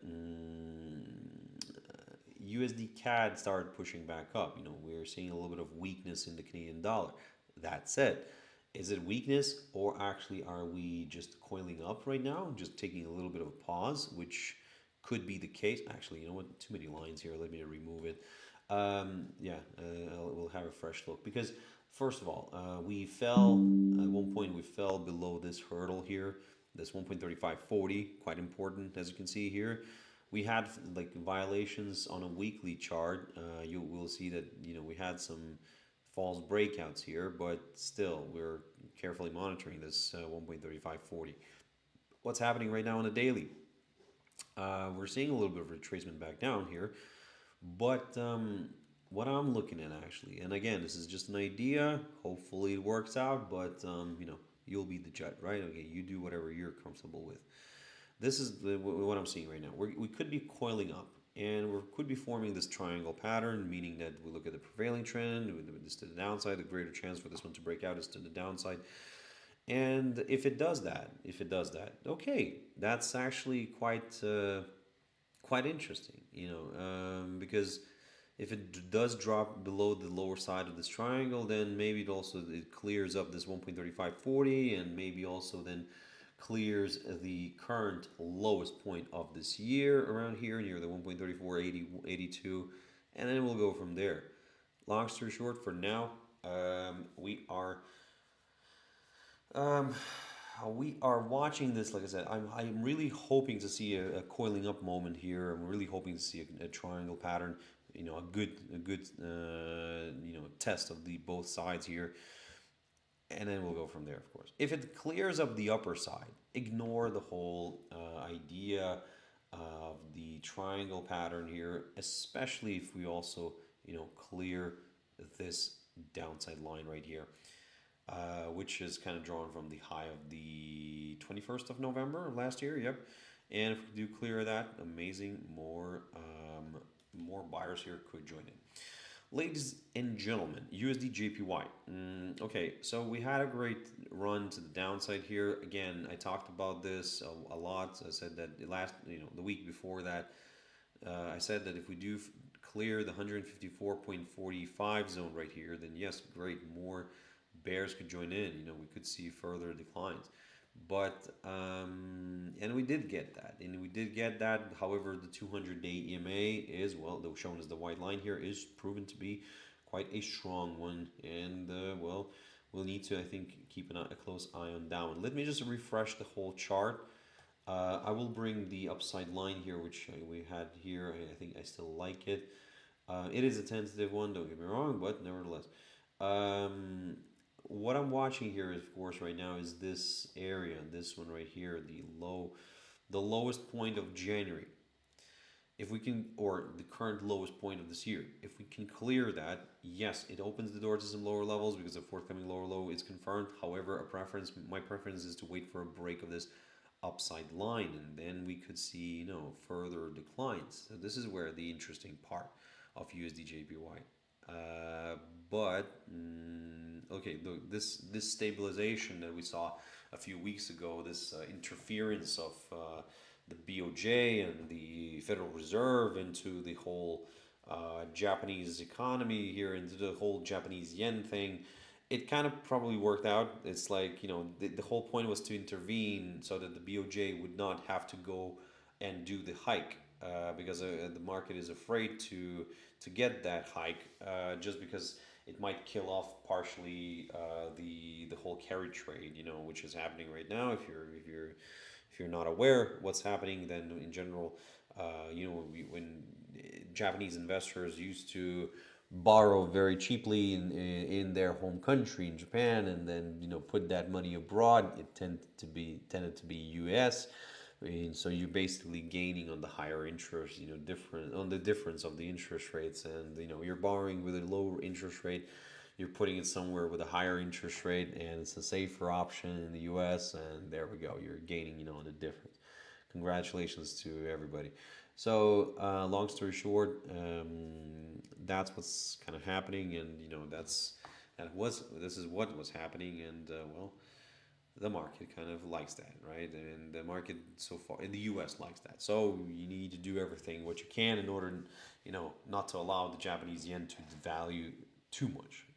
USDCAD started pushing back up. We're seeing a little bit of weakness in the Canadian dollar. That said, is it weakness, or actually are we just coiling up right now, just taking a little bit of a pause, which could be the case. Actually, you know what? Too many lines here. Let me remove it. We'll have a fresh look, because first of all, we fell at one point. We fell below this hurdle here, this 1.3540. Quite important, as you can see here. We had like violations on a weekly chart. You will see that we had some false breakouts here, but still we're carefully monitoring this 1.3540. What's happening right now on a daily? We're seeing a little bit of retracement back down here, but what I'm looking at actually, and again, this is just an idea, hopefully it works out, but you'll be the judge, right? Okay, you do whatever you're comfortable with. This is what I'm seeing right now. We could be coiling up. and we could be forming this triangle pattern, meaning that we look at the prevailing trend, with this to the downside, the greater chance for this one to break out is to the downside. And if it does that, okay, that's actually quite interesting, because if it does drop below the lower side of this triangle, then maybe it clears up this 1.3540, and maybe also then clears the current lowest point of this year around here near the 1.3482, and then we'll go from there. Long story short, for now, um, we are watching this. Like I said, I'm really hoping to see a coiling up moment here. I'm really hoping to see a triangle pattern. A good test of the both sides here, and then we'll go from there. Of course, if it clears up the upper side, ignore the whole idea of the triangle pattern here, especially if we also clear this downside line right here, which is kind of drawn from the high of the 21st of November of last year. Yep. And if we do clear that, amazing, more buyers here could join in. Ladies and gentlemen, USDJPY. Okay, so we had a great run to the downside here. Again, I talked about this a lot. I said that the week before that, I said that if we do clear the 154.45 zone right here, then yes, great, more bears could join in. We could see further declines. But and we did get that, however, the 200-day EMA is, well, though shown as the white line here, is proven to be quite a strong one, and we'll need to, I think, keep a close eye on that one. Let me just refresh the whole chart. I will bring the upside line here, which we had here. I think I still like it. It is a tentative one, don't get me wrong, but nevertheless. What I'm watching here, of course, right now is this area, this one right here, the lowest point of January. If we can, or the current lowest point of this year, if we can clear that, yes, it opens the door to some lower levels because the forthcoming lower low is confirmed. However, my preference is to wait for a break of this upside line, and then we could see, further declines. So this is where the interesting part of USDJPY. Okay, this stabilization that we saw a few weeks ago, this interference of the BOJ and the Federal Reserve into the whole Japanese economy here, into the whole Japanese yen thing, it kind of probably worked out. It's like, the whole point was to intervene so that the BOJ would not have to go and do the hike, because the market is afraid to get that hike, just because it might kill off partially the whole carry trade, which is happening right now. If you're not aware what's happening, then in general, when Japanese investors used to borrow very cheaply in their home country in Japan, and then put that money abroad, it tended to be US. And so you're basically gaining on the higher interest, the difference of the interest rates, and you're borrowing with a lower interest rate, you're putting it somewhere with a higher interest rate, and it's a safer option in the U.S. And there we go, you're gaining, on the difference. Congratulations to everybody. So long story short, that's what's kind of happening, and this is what was happening, and the market kind of likes that, right? And the market so far in the U.S. likes that. So you need to do everything what you can in order, not to allow the Japanese yen to devalue too much.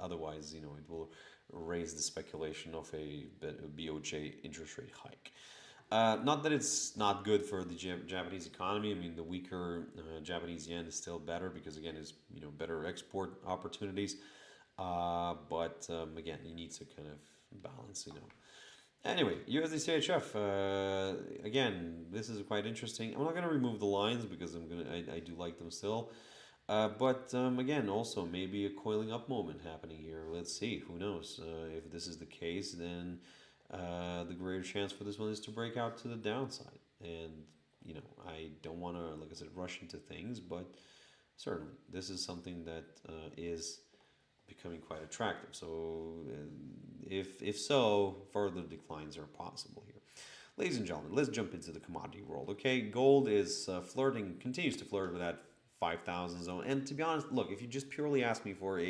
Otherwise, it will raise the speculation of a BOJ interest rate hike. Not that it's not good for the Japanese economy. I mean, the weaker Japanese yen is still better because, again, it's better export opportunities. But again, you need to kind of balance, Anyway, USDCHF, again, this is quite interesting. I'm not going to remove the lines because I do like them still. But again, also maybe a coiling up moment happening here. Let's see, who knows? If this is the case, then the greater chance for this one is to break out to the downside. And, I don't want to, like I said, rush into things, but certainly this is something that is becoming quite attractive. So if so, further declines are possible here. Ladies and gentlemen, let's jump into the commodity world. Okay, gold is continues to flirt with that 5,000 zone. And to be honest, look, if you just purely ask me for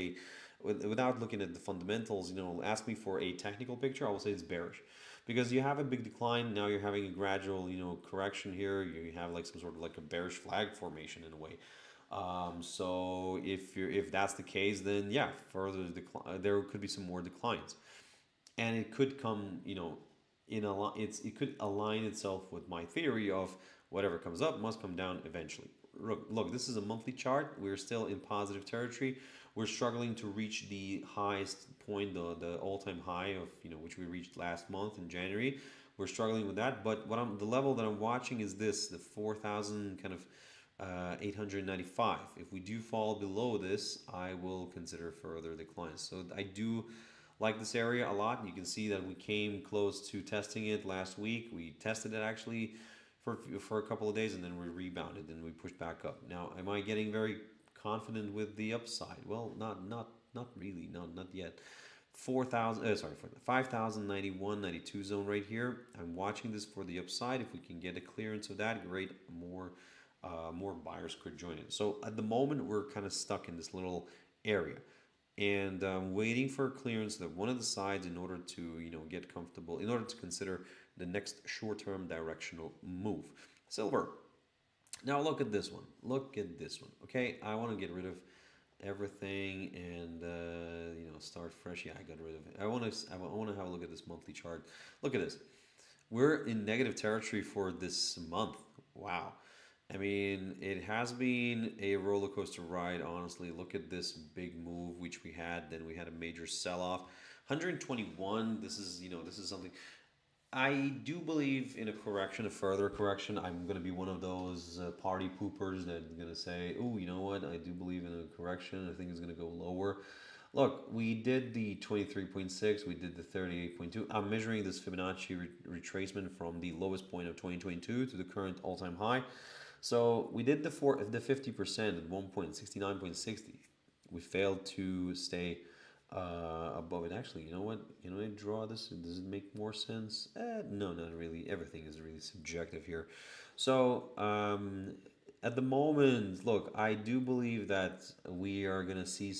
without looking at the fundamentals, ask me for a technical picture, I will say it's bearish, because you have a big decline. Now you're having a gradual, correction here. You have like some sort of like a bearish flag formation in a way. So if that's the case, then yeah, further decline, there could be some more declines, and it could come, it could align itself with my theory of whatever comes up must come down eventually. Look, this is a monthly chart. We're still in positive territory. We're struggling to reach the highest point, the all-time high of, which we reached last month in January. We're struggling with that, but the level that I'm watching is the 4,000 kind of 895. If we do fall below this, I will consider further declines. So I do like this area a lot. You can see that we came close to testing it last week. We tested it actually for a couple of days, and then we rebounded and we pushed back up. Now, am I getting very confident with the upside? Well, not really, not yet. 5,091, 92 zone right here. I'm watching this for the upside. If we can get a clearance of that, great. More buyers could join it. So at the moment, we're kind of stuck in this little area, and waiting for clearance of one of the sides in order to get comfortable, in order to consider the next short-term directional move. Silver. Now look at this one. Look at this one. Okay, I want to get rid of everything and start fresh. Yeah, I got rid of it. I want to have a look at this monthly chart. Look at this. We're in negative territory for this month. Wow. I mean, it has been a roller coaster ride, honestly. Look at this big move which we had. Then we had a major sell-off. 121. This is something. I do believe in a correction, a further correction. I'm going to be one of those party poopers that are going to say, oh, you know what? I do believe in a correction. I think it's going to go lower. Look, we did the 23.6. We did the 38.2. I'm measuring this Fibonacci retracement from the lowest point of 2022 to the current all-time high. So we did the 50% at 1.69.60. We failed to stay above it. Actually, you know what? Can I draw this? Does it make more sense? No, not really. Everything is really subjective here. So at the moment, look, I do believe that we are going to see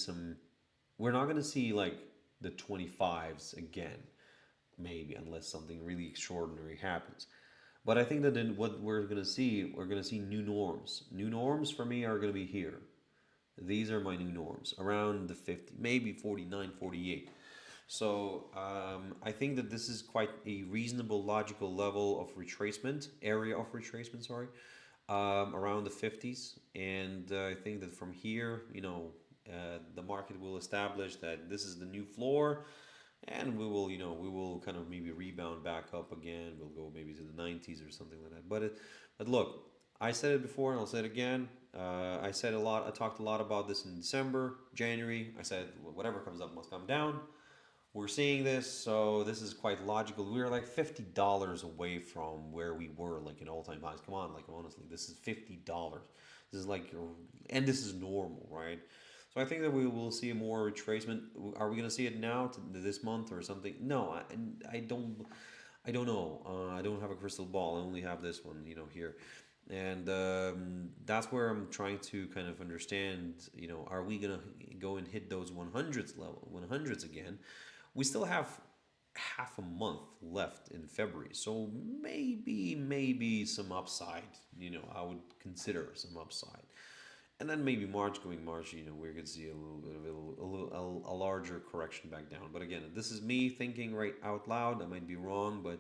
we're not going to see like the 25s again, maybe, unless something really extraordinary happens. But I think that then what we're going to see new norms. New norms for me are going to be here. These are my new norms, around the 50, maybe 49, 48. So I think that this is quite a reasonable, logical level of retracement, area of retracement, sorry, around the 50s. And I think that from here, the market will establish that this is the new floor, and we will kind of maybe rebound back up again. We'll go maybe to the 90s or something like that. But look, I said it before and I'll say it again. I talked a lot about this in December, January. I said whatever comes up must come down. We're seeing this, so this is quite logical. We're like $50 away from where we were, like in all-time highs. Come on, like honestly, this is $50. This is like, and this is normal, right? So I think that we will see more retracement. Are we going to see it now, this month or something? No, I don't know. I don't have a crystal ball. I only have this one, here. And that's where I'm trying to kind of understand, are we going to go and hit those 100s again? We still have half a month left in February. So maybe some upside, I would consider some upside. And then maybe March, we're going to see a little bit of a larger correction back down. But again, this is me thinking right out loud. I might be wrong, but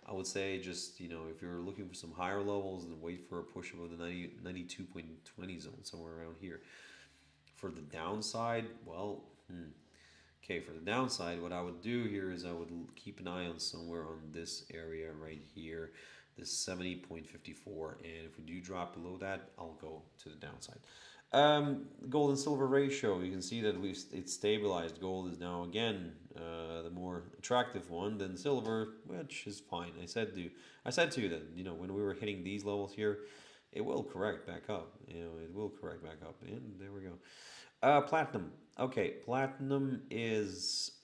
I would say just, if you're looking for some higher levels, then wait for a push above the 92.20 zone, somewhere around here. For the downside, well, okay, for the downside, what I would do here is I would keep an eye on somewhere on this area right here, this 70.54, and if we do drop below that, I'll go to the downside. Gold and silver ratio, you can see that it's stabilized. Gold is now again the more attractive one than silver, which is fine. I said to you that when we were hitting these levels here, it will correct back up. It will correct back up, and there we go. Platinum. Okay, platinum is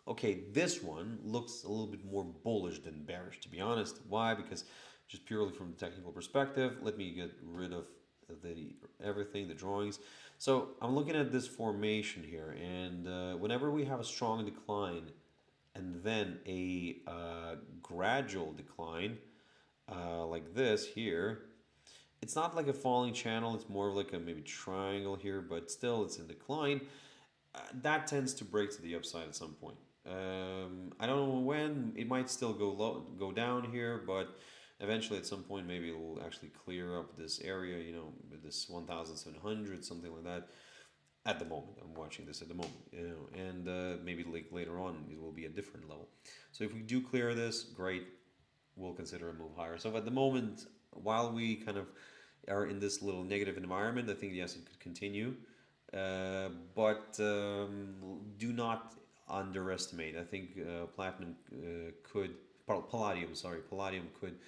Okay, this one looks a little bit more bullish than bearish, to be honest. Why? Because just purely from the technical perspective, let me get rid of everything, the drawings. So I'm looking at this formation here, and whenever we have a strong decline and then a gradual decline like this here, it's not like a falling channel, it's more like a maybe triangle here, but still it's in decline. That tends to break to the upside at some point. I don't know when. It might still go down here, but eventually at some point maybe it will actually clear up this area, this 1,700, something like that. At the moment, I'm watching this at the moment, and maybe like later on it will be a different level. So if we do clear this, great, we'll consider a move higher. So at the moment, while we kind of are in this little negative environment, I think yes, it could continue, but do not underestimate. I think Palladium could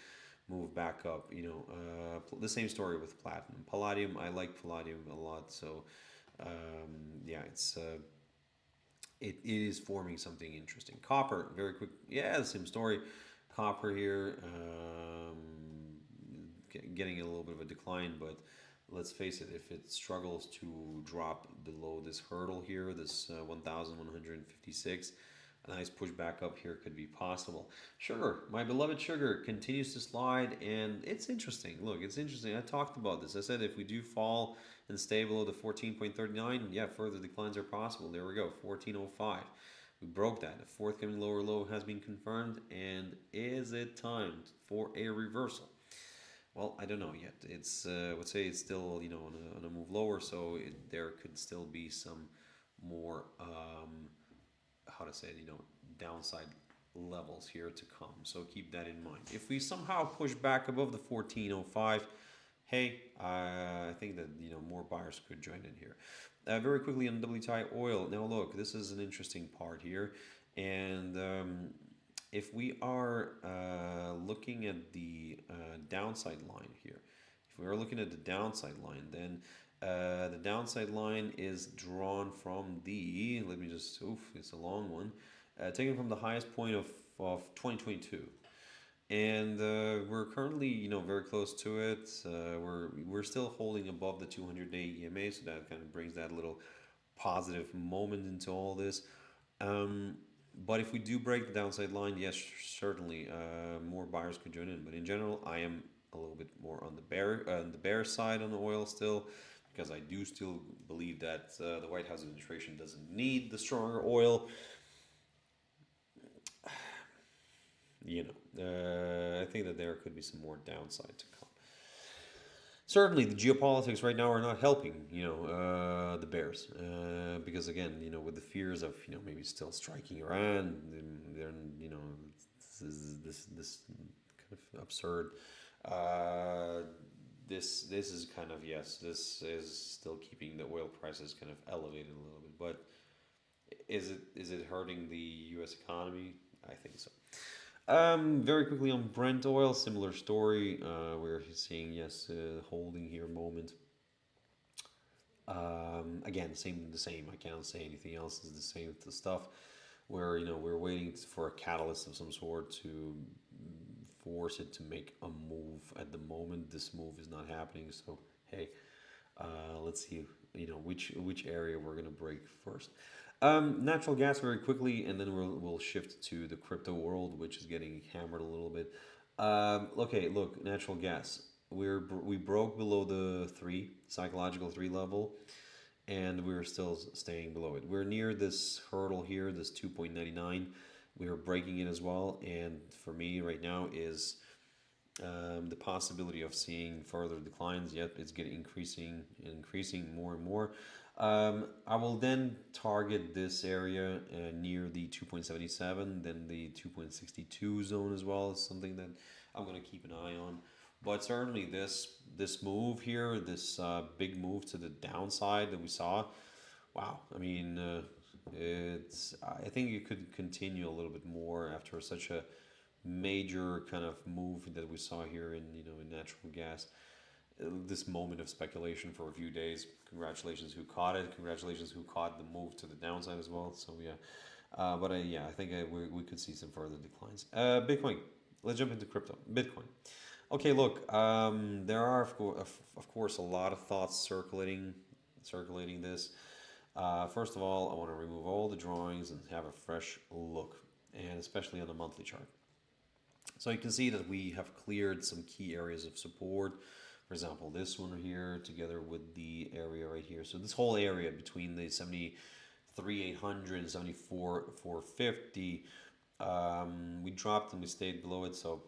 move back up. The same story with platinum. Palladium, I like Palladium a lot, so yeah, it is forming something interesting. Copper, very quick. Yeah, the same story. Copper here, getting a little bit of a decline, but let's face it, if it struggles to drop below this hurdle here, this 1,156, a nice push back up here could be possible. Sugar, my beloved sugar, continues to slide, and it's interesting. Look, it's interesting. I talked about this. I said if we do fall and stay below the 14.39, yeah, further declines are possible. There we go, 14.05. We broke that. The forthcoming lower low has been confirmed, and is it time for a reversal? Well, I don't know yet. I would say it's still on a move lower, so there could still be some more how to say it, downside levels here to come. So keep that in mind. If we somehow push back above the 14.05, hey, I think that more buyers could join in here. Very quickly on WTI oil. Now look, this is an interesting part here, and if we are looking at the downside line here, if we are looking at the downside line, then the downside line is drawn from the, let me just, it's a long one, taken from the highest point of 2022. And we're currently, very close to it. We're still holding above the 200-day EMA, so that kind of brings that little positive moment into all this. But if we do break the downside line, yes, certainly more buyers could join in. But in general, I am a little bit more on the bear side on the oil still, because I do still believe that the White House administration doesn't need the stronger oil. I think that there could be some more downside to come. Certainly, the geopolitics right now are not helping, the bears, because again, with the fears of, maybe still striking Iran, then, this kind of absurd. This is kind of, yes, this is still keeping the oil prices kind of elevated a little bit, but is it hurting the U.S. economy? I think so. Very quickly on Brent oil, similar story. We're seeing, yes, holding here moment. Again, the same. I can't say anything else. It's the same stuff. Where we're waiting for a catalyst of some sort to force it to make a move. At the moment, this move is not happening. So hey, let's see. Which area we're gonna break first. Natural gas very quickly, and then we'll shift to the crypto world, which is getting hammered a little bit. Okay, look, natural gas. We broke below the psychological 3 level, and we're still staying below it. We're near this hurdle here, this 2.99. We are breaking it as well, and for me right now is the possibility of seeing further declines. Yep, it's getting increasing more and more. I will then target this area near the 2.77, then the 2.62 zone as well is something that I'm going to keep an eye on. But certainly this move here, this big move to the downside that we saw, wow, I mean, I think it could continue a little bit more after such a major kind of move that we saw here in natural gas. This moment of speculation for a few days. Congratulations who caught it. Congratulations who caught the move to the downside as well. So yeah, But yeah, I think we could see some further declines. Bitcoin. Let's jump into crypto. Bitcoin. Okay, look, there are of course a lot of thoughts circulating this. First of all, I want to remove all the drawings and have a fresh look, and especially on the monthly chart. So you can see that we have cleared some key areas of support. For example, this one here together with the area right here. So this whole area between the 73,800 and 74,450, we dropped and we stayed below it. So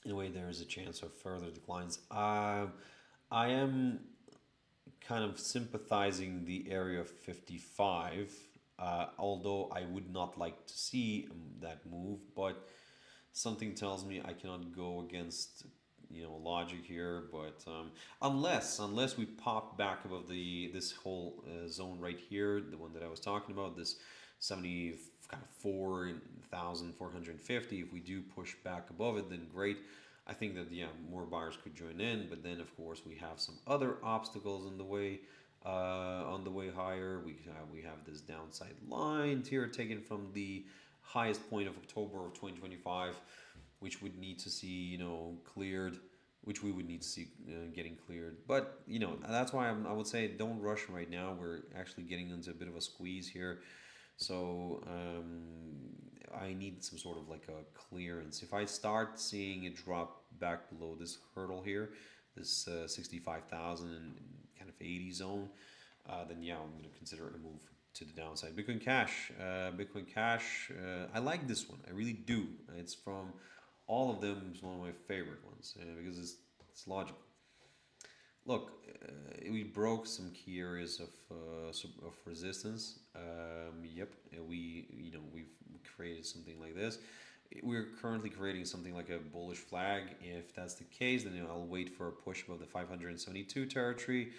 in a way, there is a chance of further declines. I am kind of sympathizing the area of 55, although I would not like to see that move, but something tells me I cannot go against logic here. But unless we pop back above this whole zone right here, the one that I was talking about, this 74,450, if we do push back above it, then great. I think that more buyers could join in, but then of course we have some other obstacles in the way. On the way higher, we have this downside line here taken from the highest point of October of 2025, which would need to see cleared, which we would need to see getting cleared. But that's why I would say don't rush right now. We're actually getting into a bit of a squeeze here. So I need some sort of like a clearance. If I start seeing it drop back below this hurdle here, this 65,000 kind of 80 zone, then yeah, I'm going to consider a move to the downside. Bitcoin Cash. I like this one. I really do. It's from all of them. It's one of my favorite ones because it's logical. Look, we broke some key areas of resistance. Yep, we've created something like this. We're currently creating something like a bullish flag. If that's the case, then I'll wait for a push above the 572 territory,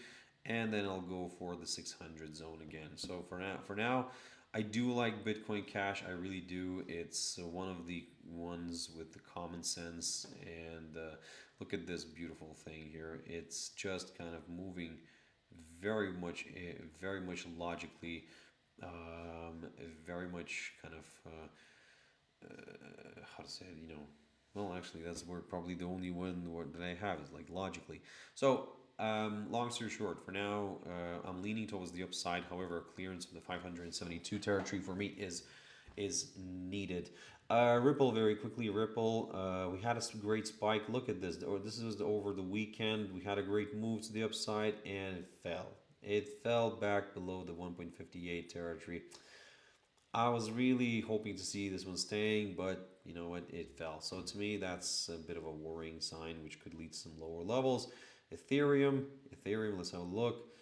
and then I'll go for the 600 zone again. So for now, I do like Bitcoin Cash. I really do. It's one of the ones with the common sense. And look at this beautiful thing here. It's just kind of moving very much logically, very much kind of how to say it. Well, actually, that's where probably the only one that I have is like logically. So long story short, for now, I'm leaning towards the upside. However, a clearance of the 572 territory for me is needed. Ripple, very quickly. Ripple, we had a great spike. Look at this. This was over the weekend. We had a great move to the upside, and it fell. It fell back below the 1.58 territory. I was really hoping to see this one staying, but you know what? It fell. So to me, that's a bit of a worrying sign, which could lead to some lower levels. Ethereum, let's have a look.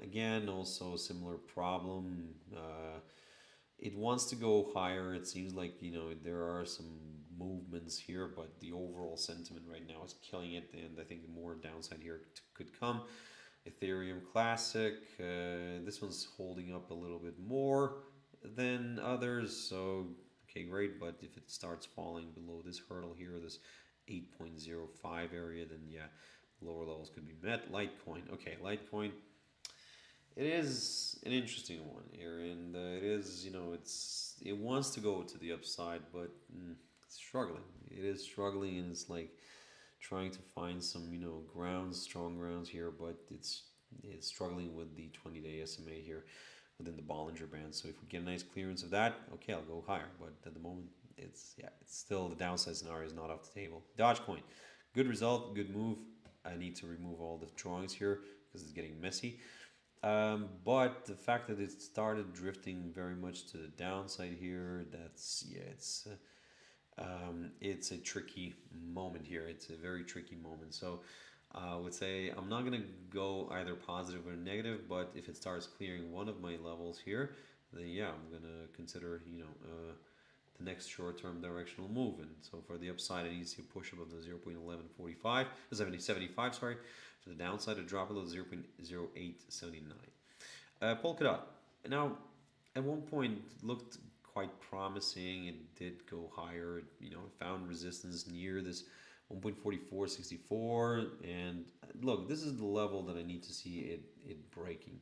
Again, also a similar problem. It wants to go higher. It seems like there are some movements here, but the overall sentiment right now is killing it, and I think more downside here could come. Ethereum Classic, this one's holding up a little bit more than others, so okay, great. But if it starts falling below this hurdle here, this 8.05 area, then yeah, lower levels could be met. Litecoin, okay, Litecoin, it is an interesting one here, and it is, it wants to go to the upside, but it's struggling. It is struggling, and it's like trying to find some, strong grounds here, but it's struggling with the 20-day SMA here within the Bollinger Band. So if we get a nice clearance of that, okay, I'll go higher. But at the moment, it's still the downside scenario is not off the table. Dogecoin, good result, good move. I need to remove all the drawings here because it's getting messy. But the fact that it started drifting very much to the downside here, it's a tricky moment here. It's a very tricky moment. So I would say I'm not going to go either positive or negative, but if it starts clearing one of my levels here, then yeah, I'm going to consider, the next short-term directional move. And so for the upside, I need to see a push above the 0.1145, 75, sorry. For the downside, a drop below 0.0879. Polkadot. Now, at one point, it looked quite promising. It did go higher. It found resistance near this 1.4464, and look, this is the level that I need to see it breaking.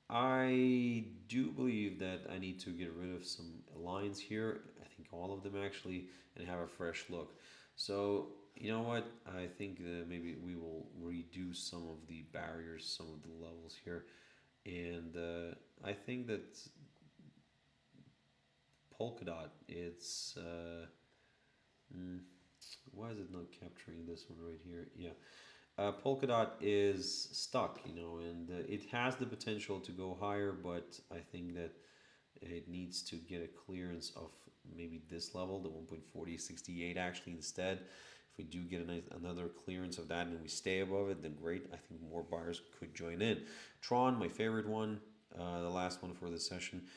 I do believe that I need to get rid of some lines here. I think all of them actually, and have a fresh look. So you know what? I think that maybe we will reduce some of the barriers, some of the levels here, and I think that Polkadot. Mm, why is it not capturing this one right here? Yeah, Polkadot is stuck, and it has the potential to go higher, but I think that it needs to get a clearance of maybe this level, the 1.4068 actually instead. If we do get another clearance of that and we stay above it, then great. I think more buyers could join in. Tron, my favorite one, the last one for the session.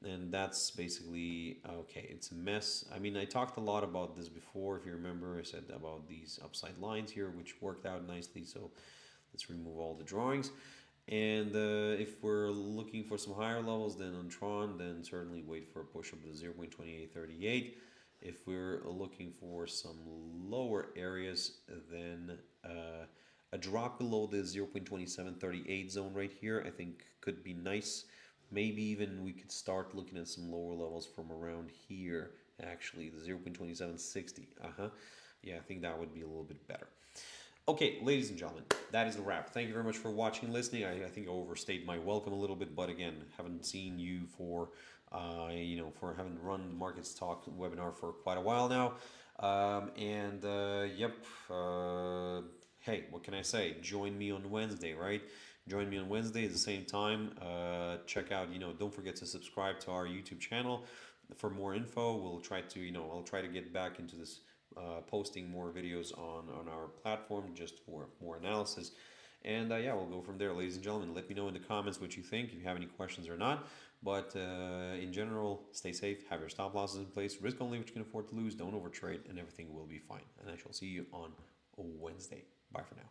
And that's basically okay. It's a mess. I mean, I talked a lot about this before. If you remember, I said about these upside lines here, which worked out nicely. So let's remove all the drawings. And if we're looking for some higher levels than on Tron, then certainly wait for a push up to 0.2838. If we're looking for some lower areas, then a drop below the 0.2738 zone right here, I think could be nice. Maybe even we could start looking at some lower levels from around here, actually, the 0.2760. Yeah, I think that would be a little bit better. Okay, ladies and gentlemen, that is a wrap. Thank you very much for watching and listening. I think I overstayed my welcome a little bit, but again, haven't seen you for, haven't run the Markets Talk webinar for quite a while now. Hey, what can I say? Join me on Wednesday, right? Join me on Wednesday at the same time. Check out, don't forget to subscribe to our YouTube channel for more info. We'll try to, I'll try to get back into this posting more videos on our platform just for more analysis. And yeah, we'll go from there, ladies and gentlemen. Let me know in the comments what you think, if you have any questions or not. But in general, stay safe, have your stop losses in place, risk only what you can afford to lose, don't overtrade, and everything will be fine. And I shall see you on Wednesday. Bye for now.